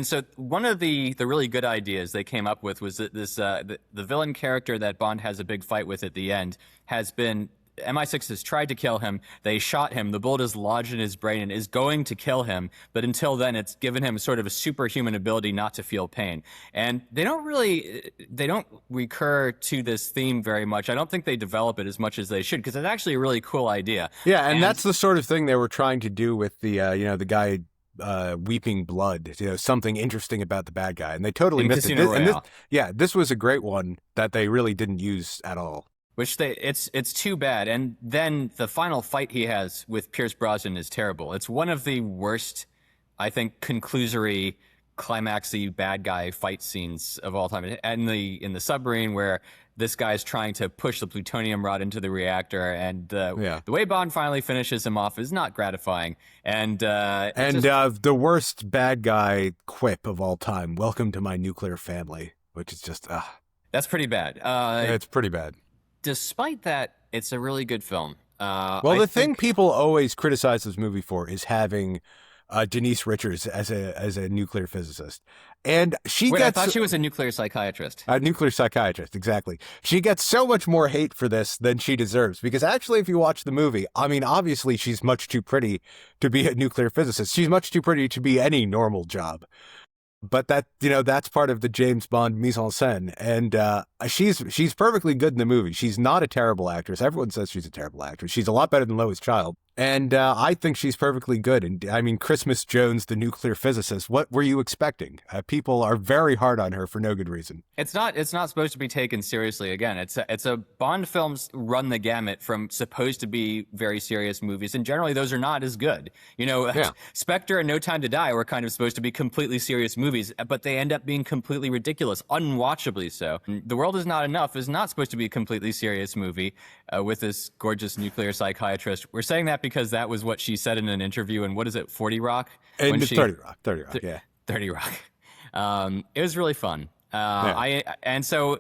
so one of the really good ideas they came up with was that the villain character that Bond has a big fight with at the end has been MI6 has tried to kill him. They shot him. The bullet is lodged in his brain and is going to kill him. But until then, it's given him sort of a superhuman ability not to feel pain. And they don't recur to this theme very much. I don't think they develop it as much as they should, because it's actually a really cool idea. Yeah, and that's the sort of thing they were trying to do with the the guy weeping blood, something interesting about the bad guy, and they totally missed it. This was a great one that they really didn't use at all. Which it's too bad. And then the final fight he has with Pierce Brosnan is terrible. It's one of the worst, I think, conclusory climaxy bad guy fight scenes of all time. And in the submarine where this guy's trying to push the plutonium rod into the reactor, and Yeah. the way Bond finally finishes him off is not gratifying. And The worst bad guy quip of all time, "Welcome to my nuclear family," which is just, that's pretty bad. it's pretty bad. Despite that, it's a really good film. Well, the thing people always criticize this movie for is having Denise Richards as a nuclear physicist, and I thought she was a nuclear psychiatrist. A nuclear psychiatrist, exactly. She gets so much more hate for this than she deserves, because actually, if you watch the movie, I mean, obviously she's much too pretty to be a nuclear physicist. She's much too pretty to be any normal job. But that's part of the James Bond mise en scène, and she's perfectly good in the movie. She's not a terrible actress. Everyone says she's a terrible actress. She's a lot better than Lois Child, and I think she's perfectly good. And I mean, Christmas Jones, the nuclear physicist. What were you expecting? People are very hard on her for no good reason. It's not supposed to be taken seriously. Again, it's a Bond films run the gamut from supposed to be very serious movies, and generally those are not as good. Yeah. Spectre and No Time to Die were kind of supposed to be completely serious movies, but they end up being completely ridiculous, unwatchably so. The World Is Not Enough is not supposed to be a completely serious movie with this gorgeous nuclear psychiatrist. We're saying that because that was what she said in an interview in, what is it, 40 Rock? 30 Rock, yeah. 30 Rock. It was really fun. And so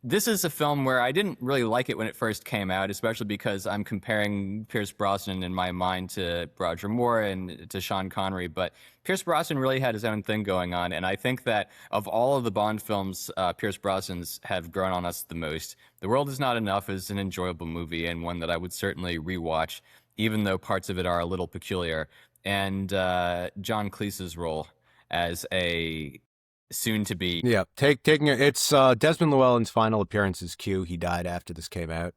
this is a film where I didn't really like it when it first came out, especially because I'm comparing Pierce Brosnan in my mind to Roger Moore and to Sean Connery. But Pierce Brosnan really had his own thing going on. And I think that of all of the Bond films, Pierce Brosnan's have grown on us the most. The World Is Not Enough is an enjoyable movie and one that I would certainly rewatch, even though parts of it are a little peculiar. And John Cleese's role as a soon to be. Yeah, taking it. It's Desmond Llewellyn's final appearance as Q. He died after this came out,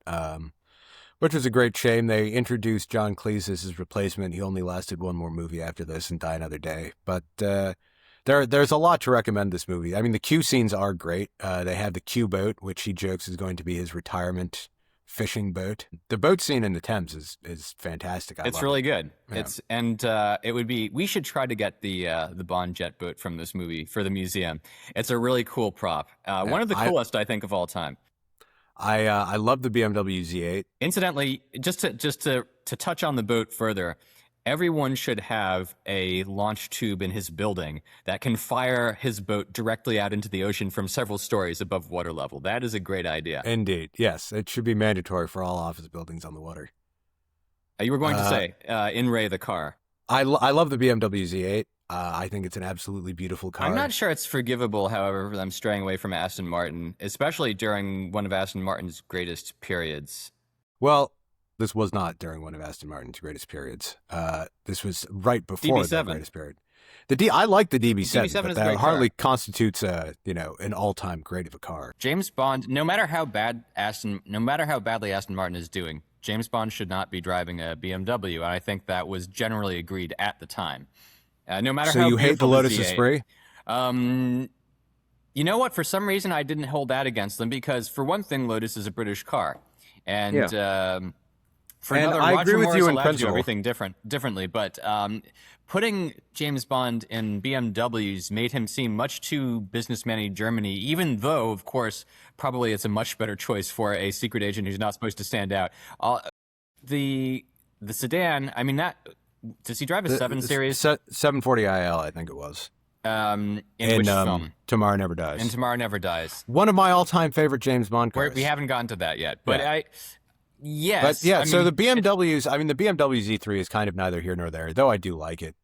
which was a great shame. They introduced John Cleese as his replacement. He only lasted one more movie after this and died another day. But there's a lot to recommend this movie. I mean, the Q scenes are great. They have the Q boat, which he jokes is going to be his retirement fishing boat. The boat scene in the Thames is fantastic. It's really good. Yeah. It would be. We should try to get the Bond jet boat from this movie for the museum. It's a really cool prop. One of the coolest I think of all time. I love the BMW Z8. Incidentally, just to touch on the boat further, everyone should have a launch tube in his building that can fire his boat directly out into the ocean from several stories above water level. That is a great idea. Indeed. Yes, it should be mandatory for all office buildings on the water. You were going to say, In Ray the car. I love the BMW Z8. I think it's an absolutely beautiful car. I'm not sure it's forgivable, however, for them straying away from Aston Martin, especially during one of Aston Martin's greatest periods. Well, this was not during one of Aston Martin's greatest periods. This was right before the greatest period. I like the DB7, but that hardly constitutes an all-time great of a car. James Bond, no matter how badly Aston Martin is doing, James Bond should not be driving a BMW, and I think that was generally agreed at the time. No matter so how you hate the Lotus Esprit? You know what? For some reason, I didn't hold that against them because, for one thing, Lotus is a British car, and. For another, I Roger agree with Moore you is in allowed to do principle. everything differently, but putting James Bond in BMWs made him seem much too businessman-y Germany, even though, of course, probably it's a much better choice for a secret agent who's not supposed to stand out. The sedan, I mean, does he drive a 7 Series? 740 IL, I think it was. In which film? Tomorrow Never Dies. In Tomorrow Never Dies. One of my all-time favorite James Bond cars. We haven't gotten to that yet, but Yeah. Yes. But yeah, so the BMWs, the BMW Z3 is kind of neither here nor there, though I do like it.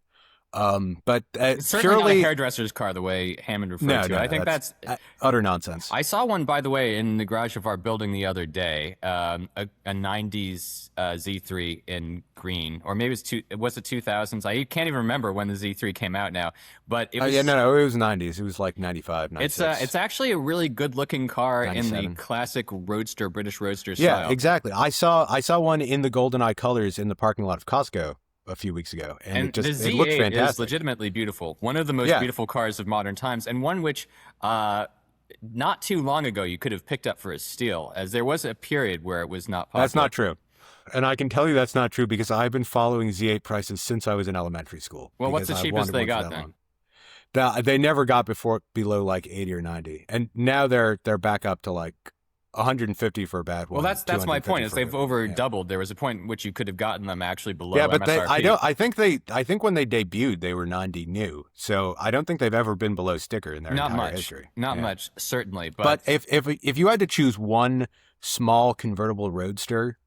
But it's certainly not a hairdresser's car the way Hammond referred to it. I think that's utter nonsense. I saw one, by the way, in the garage of our building the other day, a 90s Z3 in green, or maybe it was the 2000s. I can't even remember when the Z3 came out now, but it was... it was 90s. It was like 95, 96. It's actually a really good-looking car 97. in the classic roadster, British roadster style. Yeah, exactly. I saw one in the GoldenEye colors in the parking lot of Costco a few weeks ago, and the it Z8 looked fantastic. is legitimately beautiful. One of the most beautiful cars of modern times, and one which not too long ago you could have picked up for a steal, as there was a period where it was not possible. That's not true. And I can tell you that's not true because I've been following Z8 prices since I was in elementary school. Well, what's the cheapest they got then? They never got below like 80 or 90, and now they're back up to like 150 for a bad Well, one. that's my point. 250 Is for a they've good one. over Yeah. doubled. There was a point in which you could have gotten them actually below Yeah, but I MSRP. don't. I think when they debuted, they were 90 new. So I don't think they've ever been below sticker in their Not entire much, history. not Yeah. much, certainly. But if you had to choose one small convertible roadster,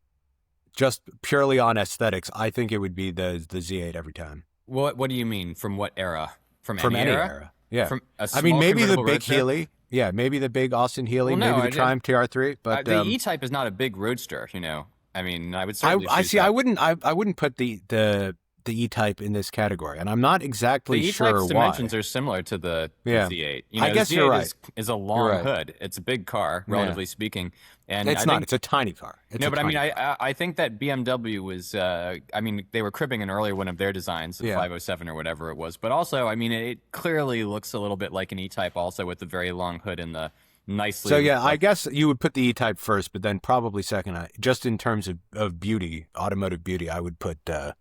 just purely on aesthetics, I think it would be the Z8 every time. What do you mean? From what era? From From any any era? era. Yeah. From a I mean, small maybe the convertible big roadster? Healy. Yeah, maybe the big Austin Healy, Well, no, maybe the Triumph TR3. But the E-Type is not a big roadster, you know. I mean, I would certainly I choose see. that. I wouldn't put the E-Type in this category, and I'm not exactly The sure E-Type's why. dimensions are similar to the Yeah. Z8. You know, I guess the you're Z8 right. is a long right. hood. It's a big car, relatively speaking. And It's I not. think, It's a tiny car. It's no, a but I mean, tiny car. I think that BMW was, I mean, they were cribbing an earlier one of their designs, the Yeah. 507 or whatever it was. But also, I mean, it clearly looks a little bit like an E-Type also with the very long hood and the nicely. So yeah, I guess you would put the E-Type first, but then probably second. Just in terms of beauty, automotive beauty, I would put the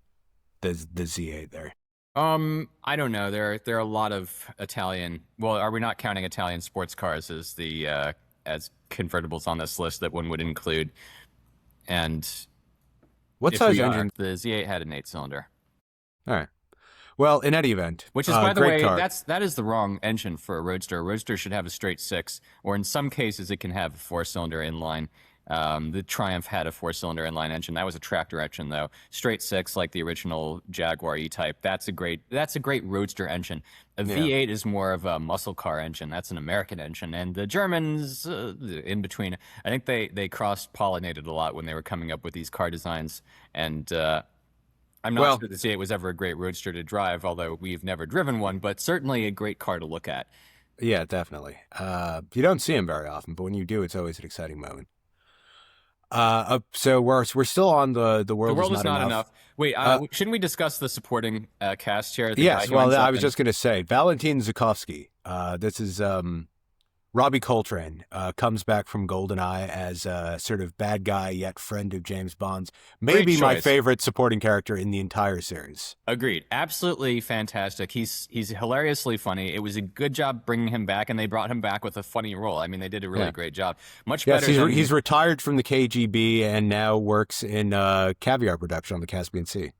Z8 there. I don't know. There are a lot of Italian. Well, are we not counting Italian sports cars as the as convertibles on this list that one would include? And What if size we are, engine? the Z8 had an 8-cylinder, All right. Well, in any event, which is by the great way, car. that is the wrong engine for a roadster. A roadster should have a straight 6, or in some cases, it can have a 4-cylinder inline. The Triumph had a 4-cylinder inline engine. That was a tractor engine, though. Straight 6, like the original Jaguar E-Type. That's a great roadster engine. A V8 is more of a muscle car engine. That's an American engine, and the Germans in between. I think they cross-pollinated a lot when they were coming up with these car designs. And I'm not sure the Z8 was ever a great roadster to drive, although we've never driven one. But certainly a great car to look at. Yeah, definitely. You don't see them very often, but when you do, it's always an exciting moment. So we're still on the world is not enough. Wait, shouldn't we discuss the supporting cast here? Yes, well, I was just going to say Valentin Zukovsky. This is Robbie Coltrane comes back from GoldenEye as a sort of bad guy yet friend of James Bond's. Maybe my favorite supporting character in the entire series. Agreed. Absolutely fantastic. He's hilariously funny. It was a good job bringing him back, and they brought him back with a funny role. I mean, they did a really great job. Much better. He's retired from the KGB and now works in caviar production on the Caspian Sea.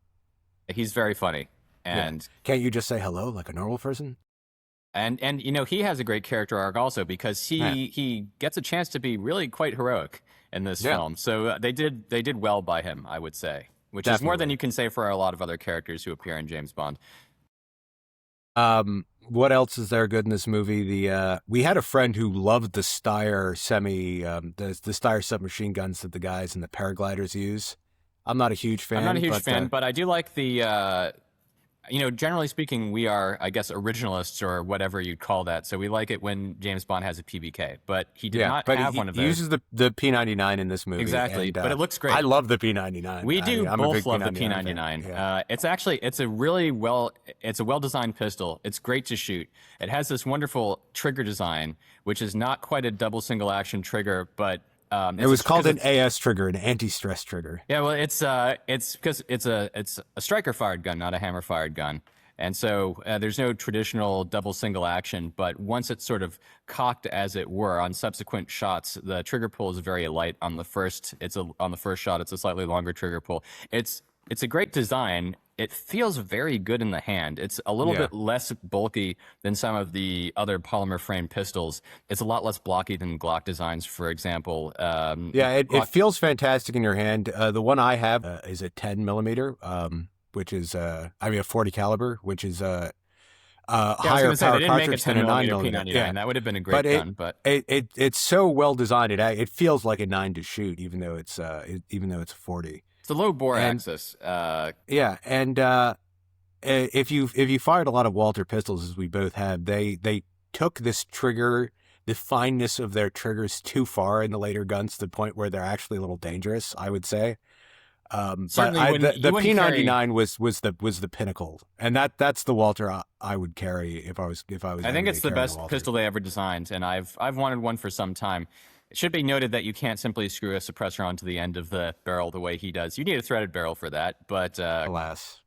He's very funny. And can't you just say hello like a normal person? And you know, he has a great character arc also because he gets a chance to be really quite heroic in this film. So they did well by him, I would say, which is more than you can say for a lot of other characters who appear in James Bond. What else is there good in this movie? We had a friend who loved the Steyr the Steyr submachine guns that the guys in the paragliders use. I'm not a huge fan. I'm not a huge fan, but I do like the. You know, generally speaking, we are, I guess, originalists or whatever you'd call that. So we like it when James Bond has a PBK, but he did not have one of those. He uses the P99 in this movie. Exactly, but it looks great. I love the P99. We do both love the P99. Yeah. It's a really well-designed pistol. It's great to shoot. It has this wonderful trigger design, which is not quite a double single action trigger, but it was called an AS trigger, an anti-stress trigger. Yeah, well, it's because it's a striker fired gun, not a hammer fired gun, and so there's no traditional double single action. But once it's sort of cocked, as it were, on subsequent shots, the trigger pull is very light on the first. On the first shot, it's a slightly longer trigger pull. It's a great design. It feels very good in the hand. It's a little bit less bulky than some of the other polymer frame pistols. It's a lot less blocky than Glock designs, for example. It feels fantastic in your hand. The one I have is a 10 millimeter, which is a 40 caliber, which is a higher power cartridge than a 9 millimeter. Yeah, that would have been a great gun, but it's so well designed. It feels like a 9 to shoot, even though it's a 40. It's a low bore axis. If you fired a lot of Walter pistols, as we both have, they took this trigger, the fineness of their triggers too far in the later guns to the point where they're actually a little dangerous, I would say. But the P99 was the pinnacle, and that's the Walter I would carry if I was. I think it's the best pistol they ever designed, and I've wanted one for some time. It should be noted that you can't simply screw a suppressor onto the end of the barrel the way he does. You need a threaded barrel for that, but alas.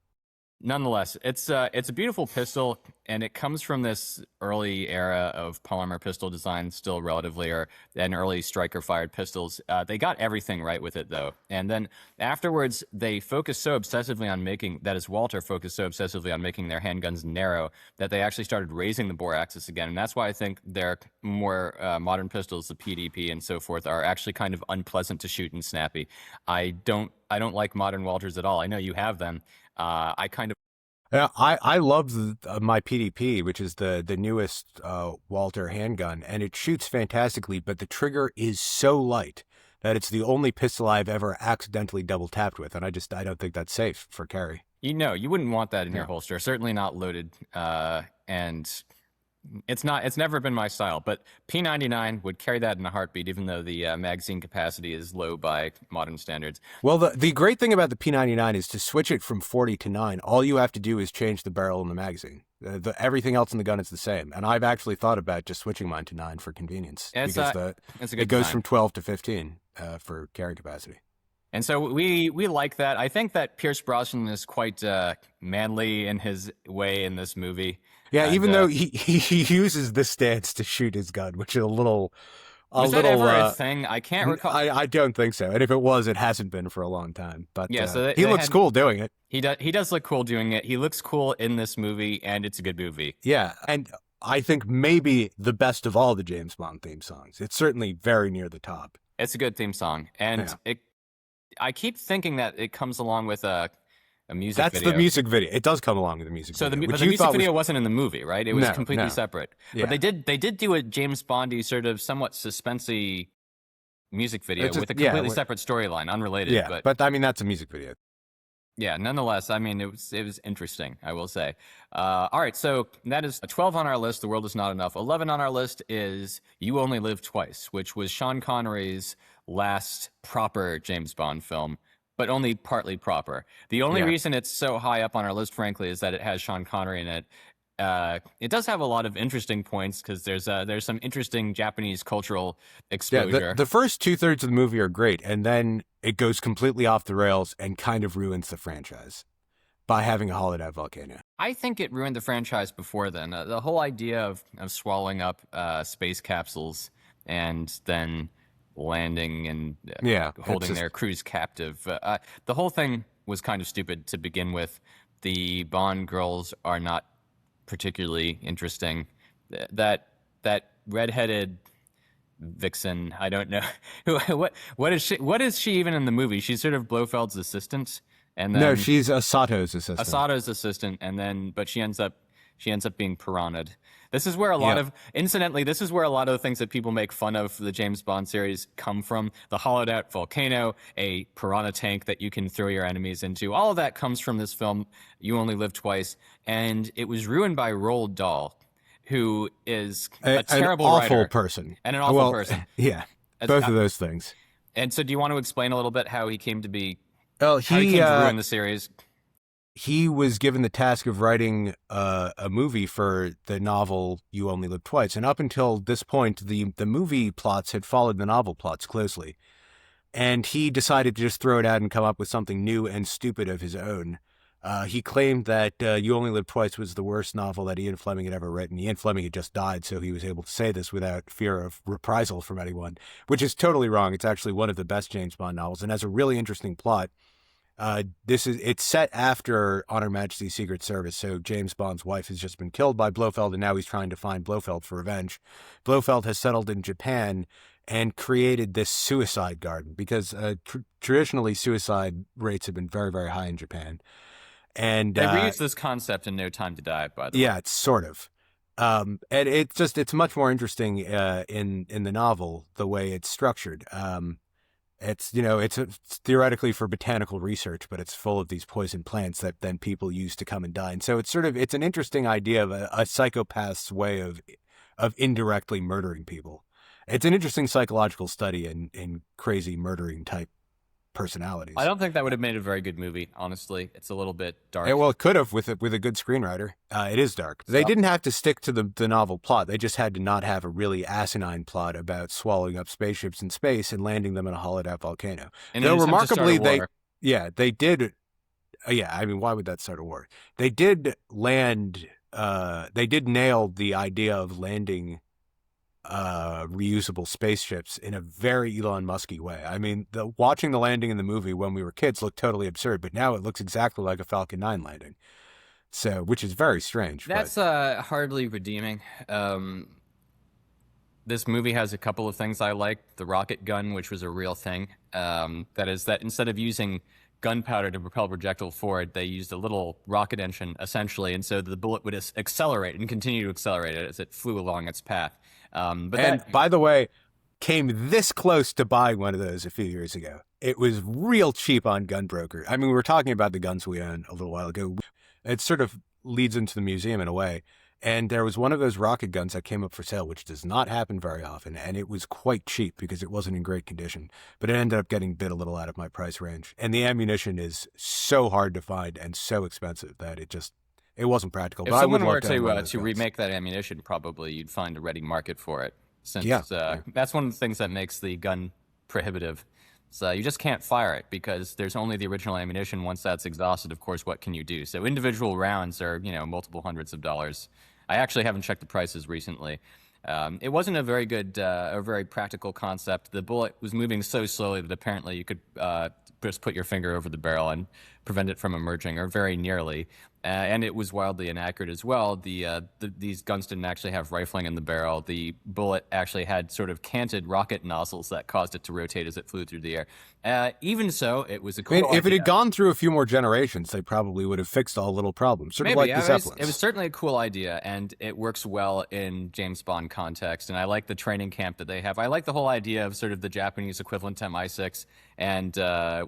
Nonetheless, it's a beautiful pistol, and it comes from this early era of polymer pistol design, still relatively, or an early striker fired pistols. They got everything right with it though, and then afterwards they focused so obsessively on making that is Walter focused so obsessively on making their handguns narrow that they actually started raising the bore axis again, and that's why I think their more modern pistols, the PDP and so forth, are actually kind of unpleasant to shoot and snappy. I don't like modern Walters at all. I know you have them. I kind of Yeah, I love my PDP, which is the newest Walter handgun, and it shoots fantastically, but the trigger is so light that it's the only pistol I've ever accidentally double tapped with, and I don't think that's safe for carry. you wouldn't want that in your Yeah. holster. Certainly not loaded. And it's never been my style. But P99 would carry that in a heartbeat, even though the magazine capacity is low by modern standards. Well, the great thing about the P99 is to switch it from 40 to 9. All you have to do is change the barrel and the magazine. Everything else in the gun is the same. And I've actually thought about just switching mine to 9 for convenience It's because it's a good it goes design. from 12 to 15 for carry capacity. And so we like that. I think that Pierce Brosnan is quite manly in his way in this movie. Yeah, And, even though he uses this stance to shoot his gun, which is was that ever a thing? I can't recall. I don't think so. And if it was, it hasn't been for a long time. But Yeah, so he looks cool doing it. He does look cool doing it. He looks cool in this movie, and it's a good movie. Yeah, and I think maybe the best of all the James Bond theme songs. It's certainly very near the top. It's a good theme song, and I keep thinking that it comes along with a music That's video. the music video. It does come along with the music So video. but which the you music thought video was, wasn't in the movie, right? It was No, completely no. separate. Yeah. But they did do a James Bondy sort of somewhat suspensey music video It's a- with a yeah, completely wh- separate storyline, unrelated. Yeah, but I mean, that's a music video. Yeah, nonetheless, I mean, it was interesting, I will say. All right, so that is 12 on our list. The World Is Not Enough. 11 on our list is You Only Live Twice, which was Sean Connery's last proper James Bond film, but only partly proper. The only Yeah. reason it's so high up on our list, frankly, is that it has Sean Connery in it. It does have a lot of interesting points because there's some interesting Japanese cultural Yeah, exposure. the first 2/3 of the movie are great, and then it goes completely off the rails and kind of ruins the franchise by having a hollowed out volcano. I think it ruined the franchise before then. The whole idea of swallowing up space capsules and then landing and Yeah, it's holding just- their crews captive. The whole thing was kind of stupid to begin with. The Bond girls are not particularly interesting. That redheaded vixen, I don't know what is she. What is she even in the movie? She's sort of Blofeld's assistant, and then No, she's Asato's assistant. Asato's assistant, and then but she ends up being piranha'd. This is where a lot of incidentally, this is where a lot of the things that people make fun of for the James Bond series come from. The hollowed out volcano, a piranha tank that you can throw your enemies into. All of that comes from this film, You Only Live Twice, and it was ruined by Roald Dahl, who is a terrible an awful writer person. and an awful person. Yeah, As- both of those things. And so, do you want to explain a little bit how he came to be, Well, how he came to ruin the series? he was given the task of writing a movie for the novel You Only Live Twice, and up until this point, the movie plots had followed the novel plots closely, and he decided to just throw it out and come up with something new and stupid of his own. He claimed that You Only Live Twice was the worst novel that Ian Fleming had ever written. Ian Fleming had just died, so he was able to say this without fear of reprisal from anyone, which is totally wrong. It's actually one of the best James Bond novels and has a really interesting plot. It's set after On Her Majesty's Secret Service, so James Bond's wife has just been killed by Blofeld, and now he's trying to find Blofeld for revenge. Blofeld has settled in Japan and created this suicide garden because traditionally suicide rates have been very, very high in Japan. And They reused this concept in No Time to Die, by the way. yeah, it's sort of. And it's much more interesting in the novel the way it's structured. It's theoretically for botanical research, but it's full of these poison plants that then people use to come and die. And so it's an interesting idea of a psychopath's way of indirectly murdering people. It's an interesting psychological study in crazy murdering type personalities. I don't think that would have made a very good movie, honestly. It's a little bit dark. Yeah, well, it could have with a good screenwriter. It is dark. They didn't have to stick to the novel plot. They just had to not have a really asinine plot about swallowing up spaceships in space and landing them in a hollowed out volcano. In Though an attempt to start remarkably, a war. they did Yeah, I mean, why would that start a war? They did land. They did nail the idea of landing reusable spaceships in a very Elon Musky way. I mean, watching the landing in the movie when we were kids looked totally absurd, but now it looks exactly like a Falcon 9 landing. So, which is very strange. That's hardly redeeming. This movie has a couple of things I like. The rocket gun, which was a real thing. That is that instead of using gunpowder to propel projectile forward, they used a little rocket engine, essentially, and so the bullet would accelerate and continue to accelerate it as it flew along its path. By the way, came this close to buying one of those a few years ago. It was real cheap on Gunbroker. I mean, we were talking about the guns we own a little while ago. It sort of leads into the museum in a way. And there was one of those rocket guns that came up for sale, which does not happen very often. And it was quite cheap because it wasn't in great condition. But it ended up getting bid a little out of my price range. And the ammunition is so hard to find and so expensive that it wasn't practical. If but someone I would were love to to remake that ammunition, probably you'd find a ready market for it. Since Yeah. that's one of the things that makes the gun prohibitive. So you just can't fire it because there's only the original ammunition. Once that's exhausted, of course, what can you do? So individual rounds are, multiple hundreds of dollars. I actually haven't checked the prices recently. It wasn't a very good, a very practical concept. The bullet was moving so slowly that apparently you could just put your finger over the barrel and prevent it from emerging, or very nearly. And it was wildly inaccurate as well. These guns didn't actually have rifling in the barrel. The bullet actually had sort of canted rocket nozzles that caused it to rotate as it flew through the air. Even so, it was a cool if it idea. had gone through a few more generations, they probably would have fixed all little problems. Sort of Maybe, like the Zeppelins. it was certainly a cool idea, and it works well in James Bond context. And I like the training camp that they have. I like the whole idea of sort of the Japanese equivalent to MI6, and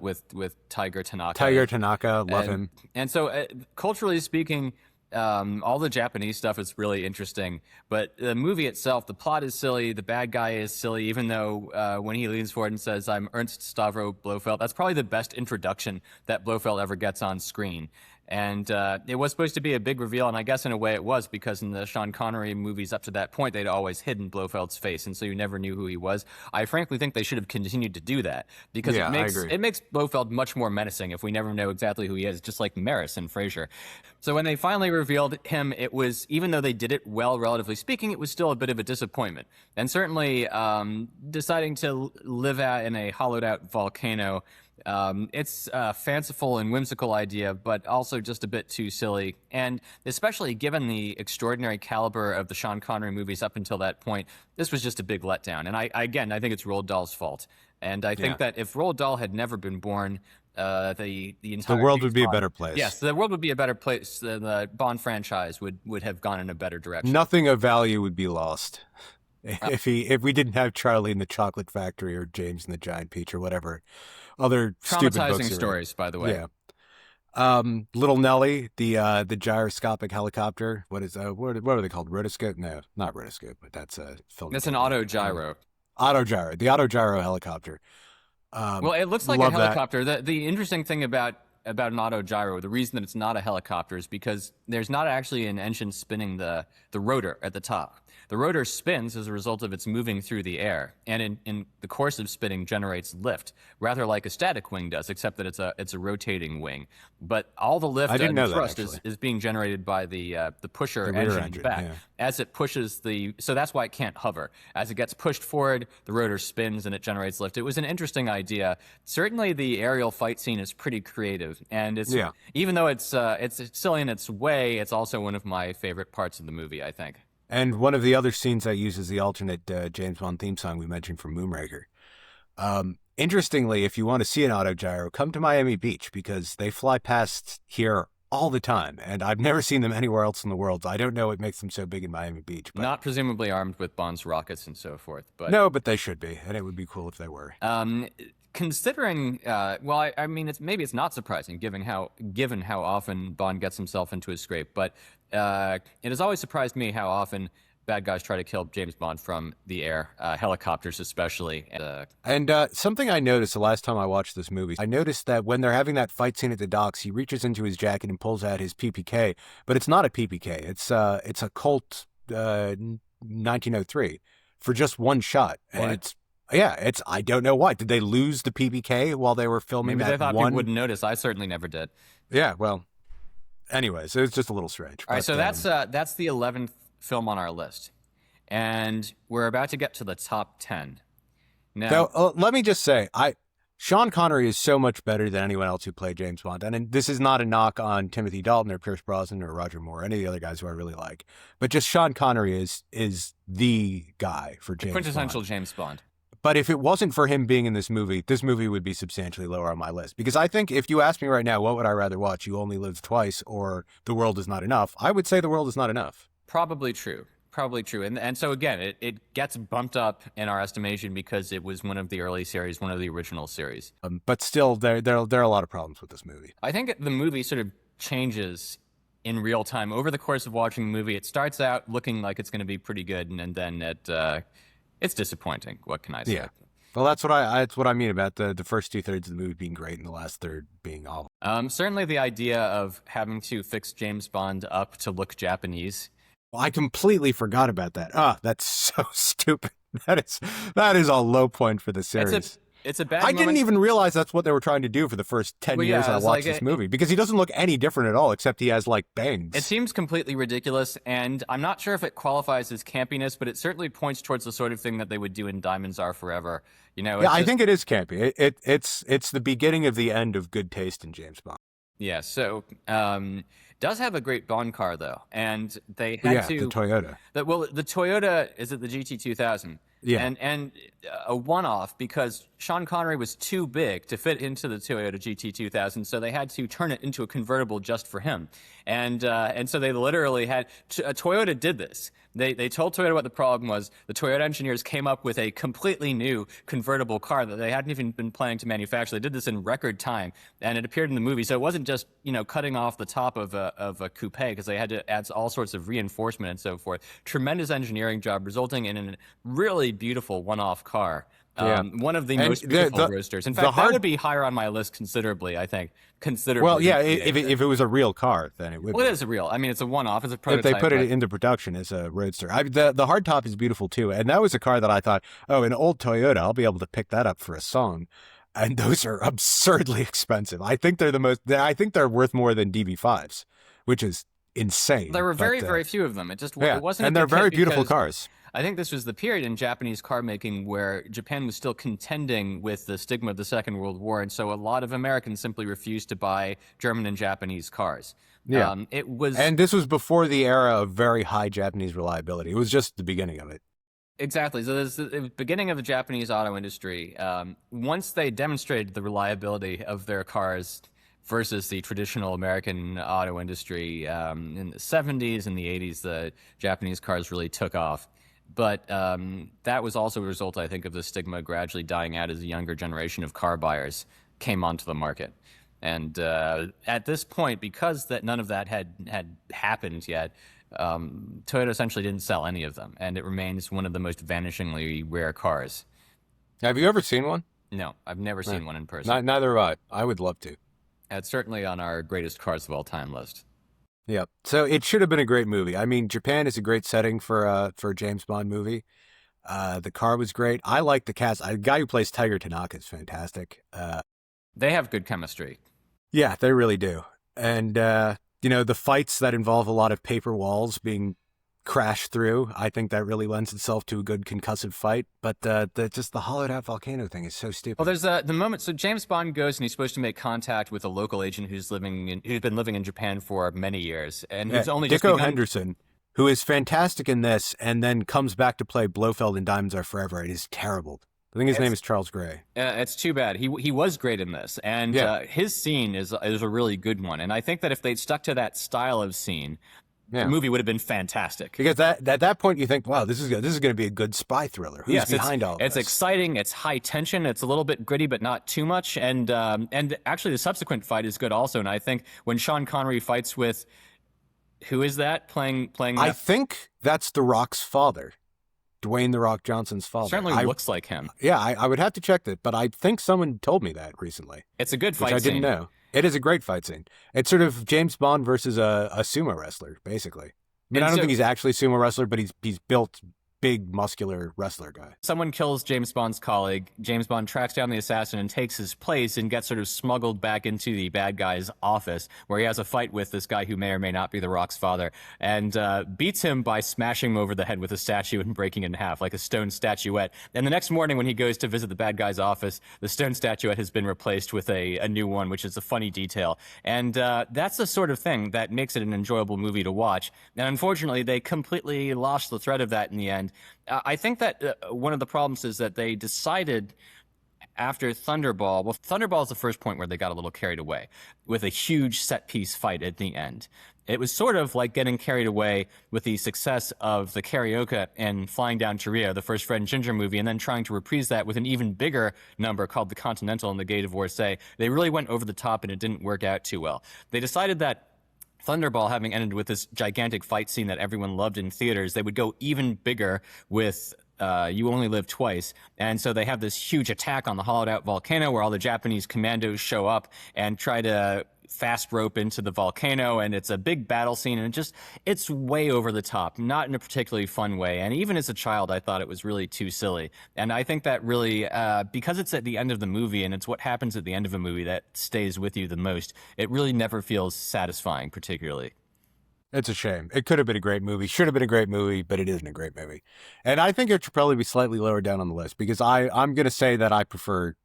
with Tiger Tanaka. Tiger Tanaka, love him. And so, culturally speaking, all the Japanese stuff is really interesting, but the movie itself, the plot is silly, the bad guy is silly, even though when he leans forward and says, "I'm Ernst Stavro Blofeld," that's probably the best introduction that Blofeld ever gets on screen. And it was supposed to be a big reveal, and I guess in a way it was, because in the Sean Connery movies up to that point, they'd always hidden Blofeld's face, and so you never knew who he was. I frankly think they should have continued to do that, because Yeah, I agree. it makes Blofeld much more menacing if we never know exactly who he is, just like Maris in Frasier. So when they finally revealed him, it was, even though they did it well, relatively speaking, it was still a bit of a disappointment. And certainly deciding to live out in a hollowed-out volcano, it's a fanciful and whimsical idea, but also just a bit too silly. And especially given the extraordinary caliber of the Sean Connery movies up until that point, this was just a big letdown. And I think it's Roald Dahl's fault. And I think that if Roald Dahl had never been born, the entire world would be a better place. Yes, the world would be a better place. The Bond franchise would have gone in a better direction. Nothing of value would be lost if we didn't have Charlie in the Chocolate Factory or James and the Giant Peach or whatever other stupid books. Traumatizing stories, by the way. Yeah. Little Nelly, the gyroscopic helicopter. What are they called? Rotoscope? No, not rotoscope, but that's a film. That's an auto gyro. Auto gyro, the auto gyro helicopter. Well, it looks like a helicopter. The interesting thing about an auto gyro, the reason that it's not a helicopter is because there's not actually an engine spinning the rotor at the top. The rotor spins as a result of its moving through the air, and in the course of spinning generates lift, rather like a static wing does, except that it's a rotating wing. But all the lift and thrust is being generated by the pusher engine back. Yeah. As it pushes so that's why it can't hover. As it gets pushed forward, the rotor spins and it generates lift. It was an interesting idea. Certainly the aerial fight scene is pretty creative, and even though it's silly in its way, it's also one of my favorite parts of the movie, I think. And one of the other scenes that uses the alternate James Bond theme song we mentioned from Moonraker. Interestingly, if you want to see an auto gyro, come to Miami Beach, because they fly past here all the time, and I've never seen them anywhere else in the world. I don't know what makes them so big in Miami Beach. But... Not presumably armed with Bond's rockets and so forth. But no, but they should be, and it would be cool if they were. Considering, I mean, maybe it's not surprising given how often Bond gets himself into a scrape, but it has always surprised me how often bad guys try to kill James Bond from the air, helicopters especially. And something I noticed the last time I watched this movie, I noticed that when they're having that fight scene at the docks, he reaches into his jacket and pulls out his PPK, but it's not a PPK. It's a Colt 1903 for just one shot, and What? it's Yeah, I don't know why. Did they lose the PBK while they were filming Maybe they that thought people one? wouldn't notice. I certainly never did. Yeah, well, anyways, it's just a little strange. All right, But so that's the 11th film on our list, and we're about to get to the top 10. Now, let me just say, Sean Connery is so much better than anyone else who played James Bond. And this is not a knock on Timothy Dalton or Pierce Brosnan or Roger Moore, any of the other guys who I really like. But just Sean Connery is the guy for James quintessential Bond. James Bond. But if it wasn't for him being in this movie would be substantially lower on my list. Because I think if you ask me right now, what would I rather watch? You Only Live Twice or The World Is Not Enough? I would say The World Is Not Enough. Probably true. Probably true. And so again, it gets bumped up in our estimation because it was one of the early series, one of the original series. But still, there are a lot of problems with this movie. I think the movie sort of changes in real time. Over the course of watching the movie, it starts out looking like it's going to be pretty good, and then it's disappointing. What can I say? Yeah. Well, that's what I mean about the first 2/3 of the movie being great and the last third being awful. Certainly the idea of having to fix James Bond up to look Japanese. Well, I completely forgot about that. That's so stupid. That is a low point for the series. It's a bad I moment. didn't even realize that's what they were trying to do for the first 10 years I watched this movie, because he doesn't look any different at all, except he has, like, bangs. It seems completely ridiculous, and I'm not sure if it qualifies as campiness, but it certainly points towards the sort of thing that they would do in Diamonds Are Forever. I think it is campy. It's the beginning of the end of good taste in James Bond. Yeah, so does have a great Bond car, though, and they had the Toyota. The Toyota, is it the GT2000? Yeah. And a one-off, because Sean Connery was too big to fit into the Toyota GT2000, so they had to turn it into a convertible just for him. And so they literally had Toyota did this. They told Toyota what the problem was. The Toyota engineers came up with a completely new convertible car that they hadn't even been planning to manufacture. They did this in record time, and it appeared in the movie. So it wasn't just cutting off the top of a coupe, because they had to add all sorts of reinforcement and so forth. Tremendous engineering job, resulting in a really beautiful one-off car. One of the most beautiful roadsters. In fact, that would be higher on my list considerably, I think. Considerably. Well, yeah, if it was a real car, then it would be. Well, it is a real. I mean, it's a one-off. It's a prototype. If they put it into production as a roadster. The hardtop is beautiful, too. And that was a car that I thought, an old Toyota, I'll be able to pick that up for a song. And those are absurdly expensive. I think they're worth more than DB5s, which is insane. There were very few of them. It wasn't. And they're very beautiful cars. I think this was the period in Japanese car making where Japan was still contending with the stigma of the Second World War, and so a lot of Americans simply refused to buy German and Japanese cars. Yeah, and this was before the era of very high Japanese reliability. It was just the beginning of it. Exactly. So there's the beginning of the Japanese auto industry. Once they demonstrated the reliability of their cars versus the traditional American auto industry in the 70s and the 80s, the Japanese cars really took off. But that was also a result, I think, of the stigma gradually dying out as a younger generation of car buyers came onto the market. And at this point, because none of that had happened yet, Toyota essentially didn't sell any of them, and it remains one of the most vanishingly rare cars. Have you ever seen one? No, I've never seen one in person. Neither have I. I would love to. It's certainly on our greatest cars of all time list. Yeah, so it should have been a great movie. I mean, Japan is a great setting for a James Bond movie. The car was great. I like the cast. The guy who plays Tiger Tanaka is fantastic. They have good chemistry. Yeah, they really do. And the fights that involve a lot of paper walls being crashed through, I think that really lends itself to a good concussive fight. But just the hollowed out volcano thing is so stupid. Well, there's the moment. So James Bond goes and he's supposed to make contact with a local agent who's been living in Japan for many years, and who's only just Dicko Henderson, who is fantastic in this, and then comes back to play Blofeld in Diamonds Are Forever, and is terrible. I think his name is Charles Gray. It's too bad. He was great in this, and his scene is a really good one. And I think that if they'd stuck to that style of scene, the movie would have been fantastic. Because at that point you think, wow, this is going to be a good spy thriller. Who's behind all of this? It's exciting. It's high tension. It's a little bit gritty, but not too much. And actually, the subsequent fight is good also. And I think when Sean Connery fights with, who is that playing? I think that's The Rock's father. Dwayne The Rock Johnson's father. Certainly looks like him. Yeah, I would have to check that, but I think someone told me that recently. It's a good fight scene. Which I didn't know. It is a great fight scene. It's sort of James Bond versus a sumo wrestler, basically. I mean, I don't think he's actually a sumo wrestler, but he's built big, muscular wrestler guy. Someone kills James Bond's colleague. James Bond tracks down the assassin and takes his place and gets sort of smuggled back into the bad guy's office, where he has a fight with this guy who may or may not be The Rock's father, and beats him by smashing him over the head with a statue and breaking it in half, like a stone statuette. And the next morning when he goes to visit the bad guy's office, the stone statuette has been replaced with a new one, which is a funny detail. And that's the sort of thing that makes it an enjoyable movie to watch. And unfortunately, they completely lost the thread of that in the end. I think that one of the problems is that they decided after Thunderball, well, Thunderball is the first point where they got a little carried away with a huge set-piece fight at the end. It was sort of like getting carried away with the success of the karaoke and Flying Down to Rio, the first Fred and Ginger movie, and then trying to reprise that with an even bigger number called The Continental and The Gay Divorcee. They really went over the top and it didn't work out too well. They decided that Thunderball having ended with this gigantic fight scene that everyone loved in theaters, they would go even bigger with You Only Live Twice. And so they have this huge attack on the hollowed out volcano where all the Japanese commandos show up and try to fast rope into the volcano, and it's a big battle scene, and it's way over the top, not in a particularly fun way. And even as a child, I thought it was really too silly. And I think that really, because it's at the end of the movie, and it's what happens at the end of a movie that stays with you the most, it really never feels satisfying, particularly. It's a shame. It could have been a great movie, should have been a great movie, but it isn't a great movie. And I think it should probably be slightly lower down on the list, because I'm going to say that I prefer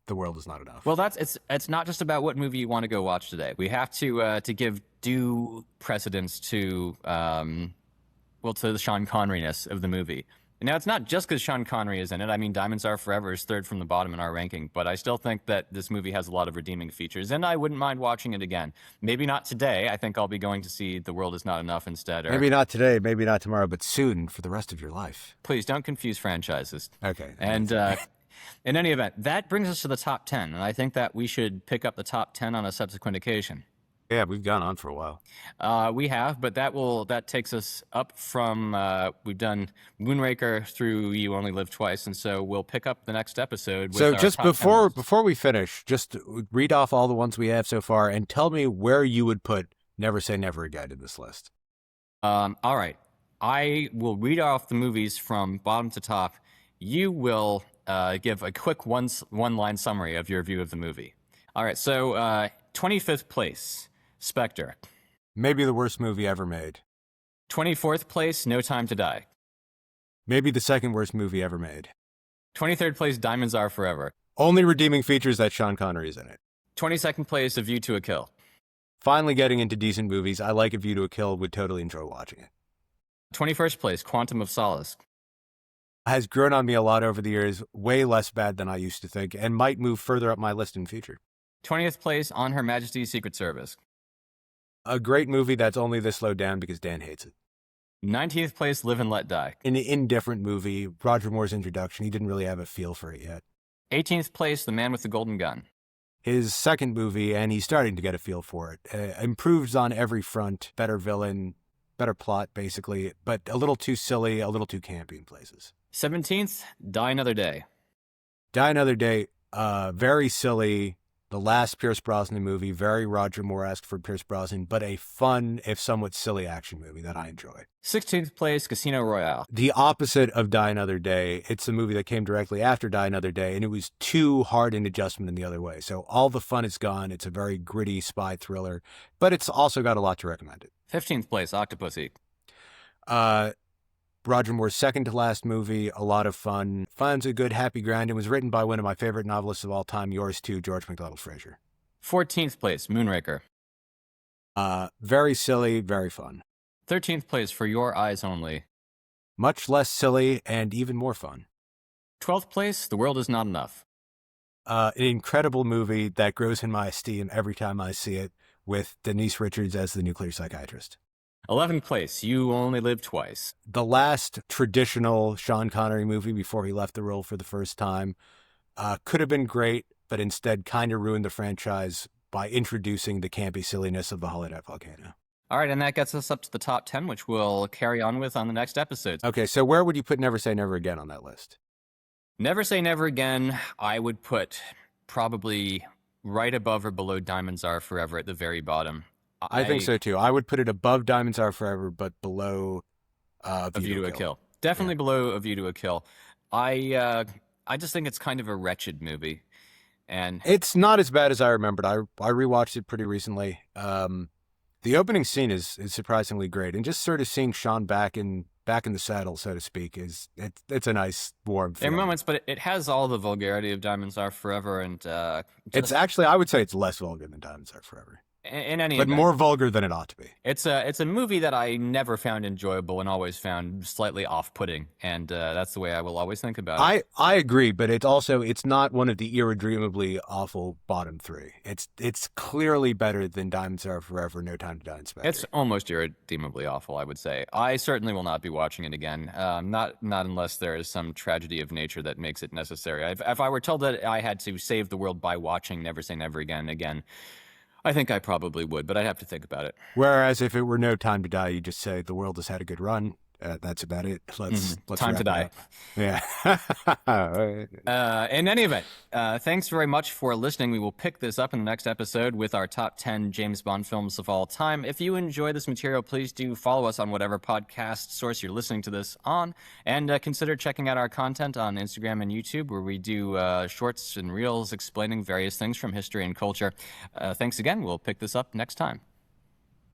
The World Is Not Enough. Well, it's not just about what movie you want to go watch today. We have to give due precedence to to the Sean Connery-ness of the movie. Now, it's not just because Sean Connery is in it. I mean, Diamonds Are Forever is third from the bottom in our ranking, but I still think that this movie has a lot of redeeming features, and I wouldn't mind watching it again. Maybe not today. I think I'll be going to see The World Is Not Enough instead. Or... Maybe not today, maybe not tomorrow, but soon for the rest of your life. Please don't confuse franchises. Okay. And in any event, that brings us to the top 10, and I think that we should pick up the top 10 on a subsequent occasion. Yeah, we've gone on for a while. We have, but that takes us up from, we've done Moonraker through You Only Live Twice, and so we'll pick up the next episode with So our just top 10 list. before we finish, just read off all the ones we have so far and tell me where you would put Never Say Never Again in this list. All right. I will read off the movies from bottom to top. You will give a quick one-line summary of your view of the movie. All right, so 25th place, Spectre. Maybe the worst movie ever made. 24th place, No Time to Die. Maybe the second worst movie ever made. 23rd place, Diamonds Are Forever. Only redeeming features that Sean Connery is in it. 22nd place, A View to a Kill. Finally getting into decent movies. I like A View to a Kill, would totally enjoy watching it. 21st place, Quantum of Solace. Has grown on me a lot over the years, way less bad than I used to think, and might move further up my list in future. 20th place, On Her Majesty's Secret Service. A great movie that's only this low down because Dan hates it. 19th place, Live and Let Die. An indifferent movie, Roger Moore's introduction, he didn't really have a feel for it yet. 18th place, The Man with the Golden Gun. His second movie, and he's starting to get a feel for it. Improves on every front, better villain, better plot, basically, but a little too silly, a little too campy in places. 17th, Die Another Day. Die Another Day, very silly. The last Pierce Brosnan movie, very Roger Moore-esque for Pierce Brosnan, but a fun, if somewhat silly action movie that I enjoy. 16th place, Casino Royale. The opposite of Die Another Day. It's a movie that came directly after Die Another Day, and it was too hard an adjustment in the other way. So all the fun is gone. It's a very gritty spy thriller, but it's also got a lot to recommend it. 15th place, Octopussy. Roger Moore's second to last movie, a lot of fun. Finds a good happy ground. It was written by one of my favorite novelists of all time, yours too, George MacDonald Fraser. 14th place, Moonraker. Very silly, very fun. 13th place, For Your Eyes Only. Much less silly and even more fun. 12th place, The World Is Not Enough. An incredible movie that grows in my esteem every time I see it, with Denise Richards as the nuclear psychiatrist. 11th place, You Only Live Twice. The last traditional Sean Connery movie before he left the role for the first time. Could have been great, but instead kind of ruined the franchise by introducing the campy silliness of the hollowed out volcano. All right, and that gets us up to the top 10, which we'll carry on with on the next episode. Okay, so where would you put Never Say Never Again on that list? Never Say Never Again, I would put probably right above or below Diamonds Are Forever at the very bottom. I think so too. I would put it above Diamonds Are Forever, but below A View to a Kill. Definitely below A View to a Kill. I just think it's kind of a wretched movie, and It's not as bad as I remembered. I rewatched it pretty recently. The opening scene is surprisingly great, and just sort of seeing Sean back in the saddle, so to speak, it's a nice warm there are feeling. moments, but it has all the vulgarity of Diamonds Are Forever, and It's actually, I would say, it's less vulgar than Diamonds Are Forever, in any but event, more vulgar than it ought to be. it's a movie that I never found enjoyable and always found slightly off-putting, and that's the way I will always think about it. I agree, but it's not one of the irredeemably awful bottom three. It's clearly better than Diamonds Are Forever, No Time to Die, Inspector. It's almost irredeemably awful, I would say. I certainly will not be watching it again, not unless there is some tragedy of nature that makes it necessary. If I were told that I had to save the world by watching Never Say Never Again, I think I probably would, but I'd have to think about it. Whereas if it were No Time to Die, you just say the world has had a good run. That's about it. Let's Time to wrap it Die. up. Yeah. In any event, thanks very much for listening. We will pick this up in the next episode with our top 10 James Bond films of all time. If you enjoy this material, please do follow us on whatever podcast source you're listening to this on, and consider checking out our content on Instagram and YouTube, where we do shorts and reels explaining various things from history and culture. Thanks again. We'll pick this up next time.